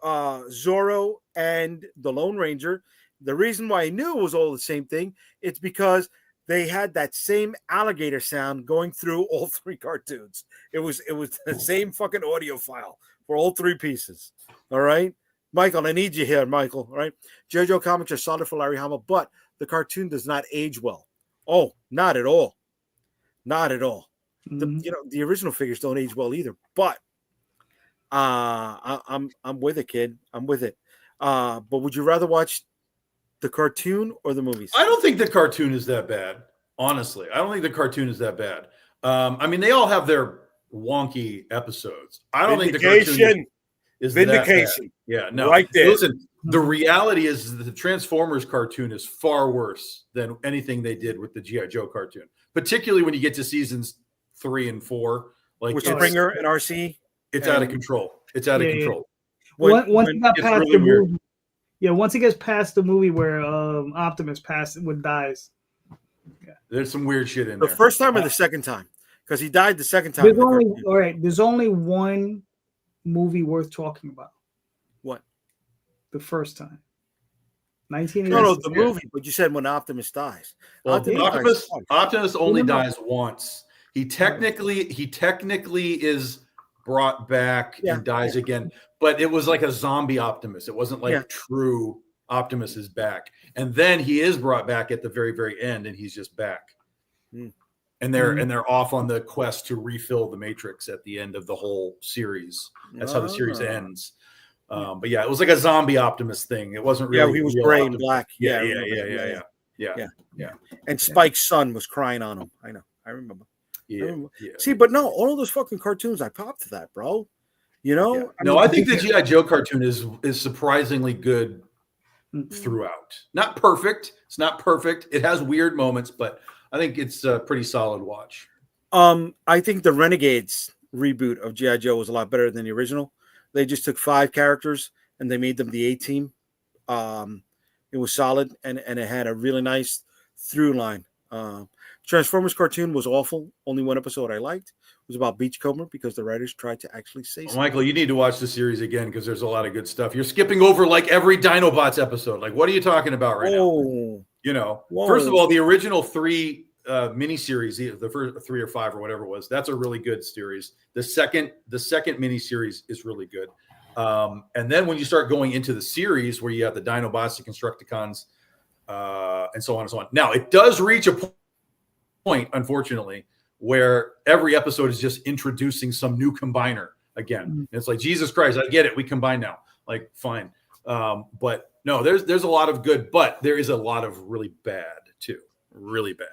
Zorro, and the Lone Ranger. The reason why I knew it was all the same thing, it's because they had that same alligator sound going through all three cartoons. It was the same fucking audio file for all three pieces. All right. Michael, I need you here, Michael. All right. JoJo comics are solid for Larry Hama, but the cartoon does not age well. Oh, not at all. Not at all. Mhm. The original figures don't age well either. But I'm with it, kid. I'm with it. But would you rather watch the cartoon or the movies? I don't think the cartoon is that bad. Honestly, I don't think the cartoon is that bad. I mean, they all have their wonky episodes. I don't think the cartoon is that bad. Vindication. Yeah, no. Right there. Listen, the reality is that the Transformers cartoon is far worse than anything they did with the G.I. Joe cartoon, particularly when you get to seasons 3 and 4. Like With it's, Springer and RC. it's out of control. It's out of Yeah, yeah. control. Once he got it's past really the weird. movie, yeah. Once he gets past the movie where Optimus dies. There's some weird shit in The there. first time or the second time? Because he died the second time. in There's the only cartoon. There's only one movie worth talking about. What? The first time. 1986. No, the movie. But you said when Optimus dies. Well, Optimus dies. Optimus only No. dies once. He technically is brought back Yeah. and dies again, but it was like a zombie Optimus. It wasn't like Yeah. true Optimus is back. And then he is brought back at the very, very end, and he's just back. Mm. And they're off on the quest to refill the Matrix at the end of the whole series. That's how the series Ah. ends. But yeah, it was like a zombie Optimus thing. It wasn't really. Yeah, he was real gray and Optimus. black. Yeah, I yeah, remember. yeah. And Spike's son was crying on him. I know. I remember. Yeah. See, but no, all of those fucking cartoons, I popped to that, bro. You know? Yeah. I No, mean, I think the G.I. Joe cartoon is surprisingly good throughout. Not perfect. It's not perfect. It has weird moments, but I think it's a pretty solid watch. I think the Renegades reboot of G.I. Joe was a lot better than the original. They just took 5 characters and they made them the A-Team. It was solid and it had a really nice through line. Transformers cartoon was awful. Only one episode I liked. It was about Beachcomber because the writers tried to actually say something. Michael, you need to watch the series again because there's a lot of good stuff. You're skipping over like every Dinobots episode. Like, what are you talking about right now? You know, first of all, the original 3 miniseries, the first 3 or 5 or whatever it was, that's a really good series. The second miniseries is really good. And then when you start going into the series where you have the Dinobots, the Constructicons, and so on and so on. Now, it does reach a point, unfortunately, where every episode is just introducing some new combiner again. Mm-hmm. It's like, Jesus Christ, I get it. We combine now. Like, fine. But no, there's a lot of good, but there is a lot of really bad too. Really bad.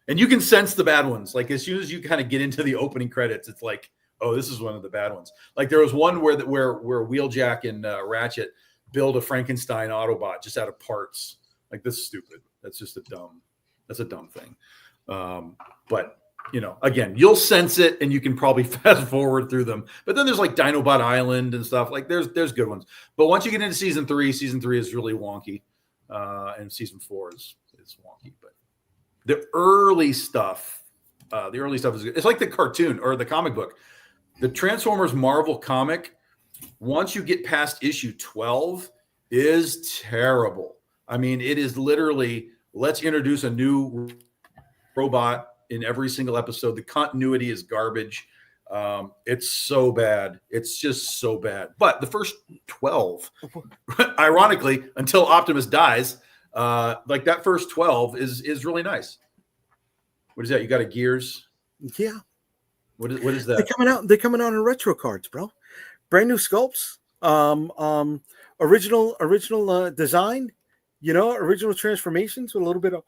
And you can sense the bad ones. Like, as soon as you kind of get into the opening credits, it's like, oh, this is one of the bad ones. Like, there was one where Wheeljack and Ratchet build a Frankenstein Autobot just out of parts. Like, this is stupid. That's just a dumb thing. But again, you'll sense it, and you can probably fast forward through them. But then there's like Dinobot Island and stuff. Like, there's good ones. But once you get into season 3 is really wonky, and season 4 is wonky. But the early stuff is good. It's like the cartoon or the comic book. The Transformers Marvel comic, once you get past issue 12, is terrible. I mean, it is literally, let's introduce a new robot in every single episode. The continuity is garbage. It's so bad. It's just so bad. But the first 12, ironically, until Optimus dies, like that first 12 is really nice. What is that? You got a Gears? Yeah. What is that? They're coming out in retro cards, bro. Brand new sculpts. Original design. Original transformations with a little bit of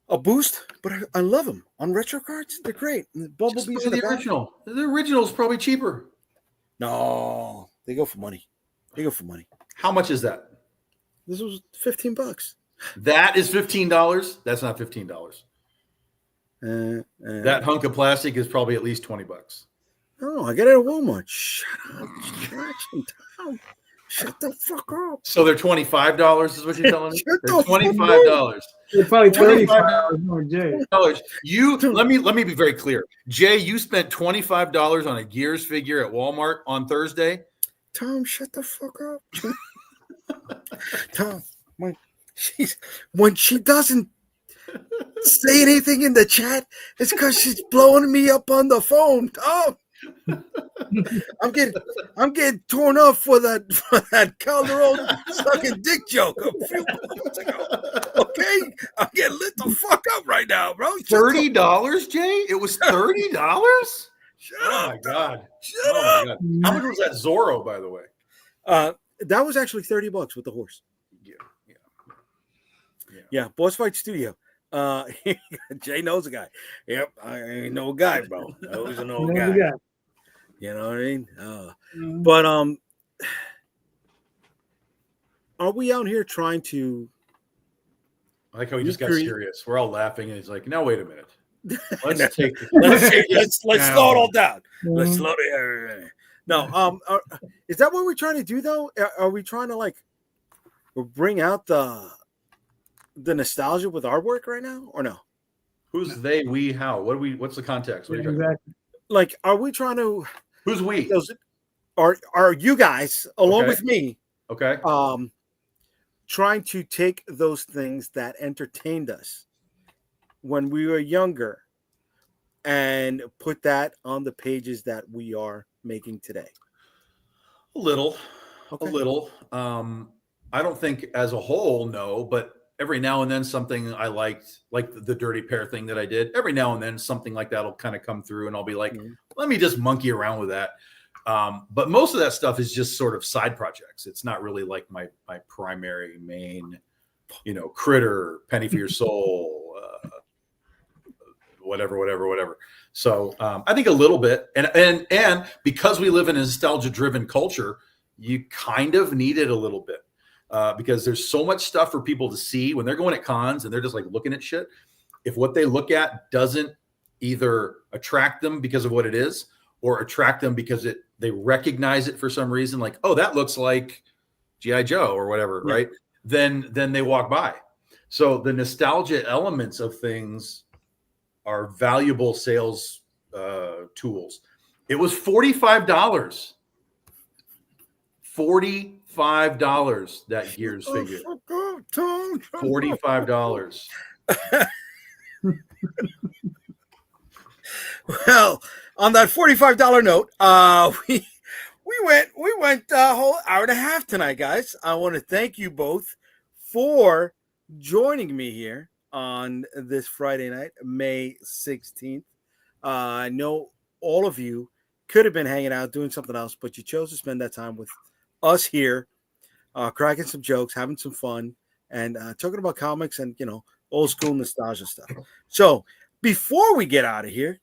a boost, but I love them on retro cards. They're great. Bumblebee's the original. The original is probably cheaper. No, they go for money. How much is that? This was $15. That is $15. That's not $15. That hunk of plastic is probably at least $20. Oh, I got it at Walmart. Shut up. Shut the fuck up. So they're $25 is what you're telling me? They're $25. They're probably $35. Jay. Let me be very clear. Jay, you spent $25 on a Gears figure at Walmart on Thursday. Tom, shut the fuck up. Tom, when she doesn't say anything in the chat, it's because she's blowing me up on the phone. Tom. I'm getting torn up for that Calderon sucking dick joke a few moments ago. Okay, I'm getting lit the fuck up right now, bro. $30, Jay? It was $30? Shut up! Oh my god! Shut up! My god! How much was that Zorro, by the way? That was actually $30 with the horse. Yeah. Boss Fight Studio. Jay knows a guy. Yep, I ain't no guy, bro. I was an old guy. You know what I mean? But are we out here trying to? I like how he just got serious. We're all laughing, and he's like, "Now wait a minute. Let's slow it all down. Let's slow it. No, is that what we're trying to do though? Are we trying to like bring out the nostalgia with our work right now, or no? Who's they? We? How? What's the context? What are you talking about? Like, are we trying to? Who's we? Are you guys along with me? Okay. Trying to take those things that entertained us when we were younger and put that on the pages that we are making today. A little. Okay. I don't think as a whole, no, but every now and then something I liked, like the Dirty Pair thing that I did, every now and then something like that will kind of come through and I'll be like, let me just monkey around with that. But most of that stuff is just sort of side projects. It's not really like my primary main, Critter, Penny for Your Soul, whatever. So I think a little bit, and because we live in a nostalgia-driven culture, you kind of need it a little bit. Because there's so much stuff for people to see when they're going at cons and they're just like looking at shit. If what they look at doesn't either attract them because of what it is or attract them because they recognize it for some reason, like, oh, that looks like G.I. Joe or whatever, right? Then they walk by. So the nostalgia elements of things are valuable sales tools. It was $45. $45 that Gears figure. $45. Well, on that $45 note, we went a whole hour and a half tonight, guys. I want to thank you both for joining me here on this Friday night, May 16th. I know all of you could have been hanging out doing something else, but you chose to spend that time with us here, cracking some jokes, having some fun, and talking about comics and, old school nostalgia stuff. So before we get out of here,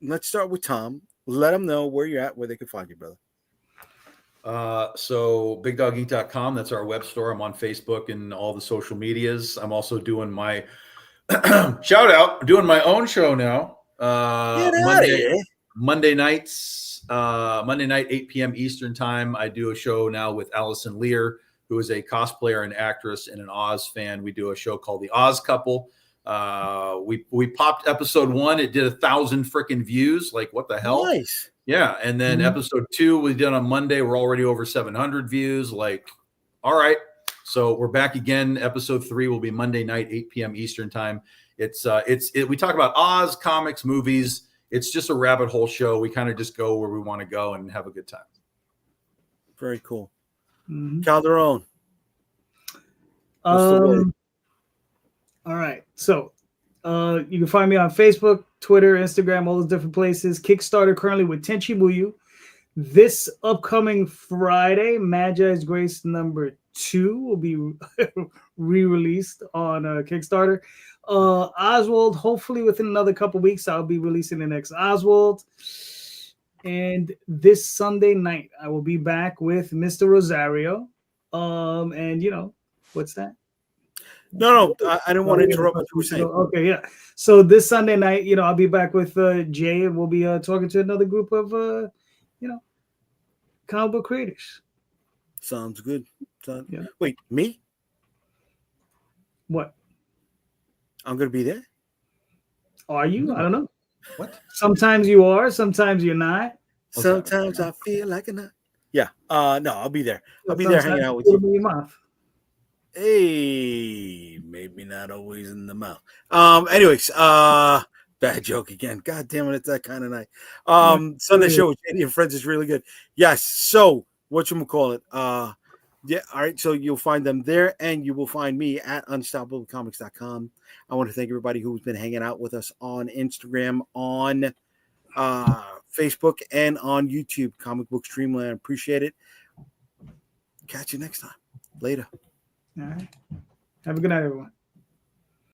let's start with Tom. Let them know where you're at, where they can find you, brother. So bigdoggeek.com, that's our web store. I'm on Facebook and all the social medias. I'm also doing my shout out, doing my own show now. Monday nights, Monday night, 8 p.m. Eastern time. I do a show now with Allison Lear, who is a cosplayer and actress and an Oz fan. We do a show called The Oz Couple. We popped episode 1. It did 1,000 freaking views. Like, what the hell? Nice. Yeah. And then episode 2 we did on Monday. We're already over 700 views. Like, all right. So we're back again. Episode 3 will be Monday night, 8 p.m. Eastern time. We talk about Oz, comics, movies. It's just a rabbit hole show. We kind of just go where we want to go and have a good time. Very cool. Mm-hmm. Calderon. All right. So you can find me on Facebook, Twitter, Instagram, all those different places. Kickstarter currently with Tenchi Muyu. This upcoming Friday, Magi's Grace number 2 will be re-released on Kickstarter. Oswald, hopefully within another couple weeks, I'll be releasing the next Oswald. And this Sunday night, I will be back with Mr. Rosario. And what's that? No, I didn't want to interrupt what you were saying. Okay, yeah. So this Sunday night, I'll be back with Jay, and we'll be talking to another group of, comic book creators. Sounds good. Yeah. Wait, me? What? I'm going to be there? Are you? I don't know. What? Sometimes you are, sometimes you're not. Sometimes I feel like a nut. Yeah. No, I'll be there. I'll be there hanging out with you. Your mouth. Hey, maybe not always in the mouth. Anyways, bad joke again. God damn it, it's that kind of night. Sunday show with Jenny and Friends is really good. Yes. So whatchamacallit? Yeah, all right. So you'll find them there, and you will find me at unstoppablecomics.com. I want to thank everybody who's been hanging out with us on Instagram, on Facebook, and on YouTube, Comic Book Streamland. Appreciate it. Catch you next time. Later. All right. Have a good night, everyone.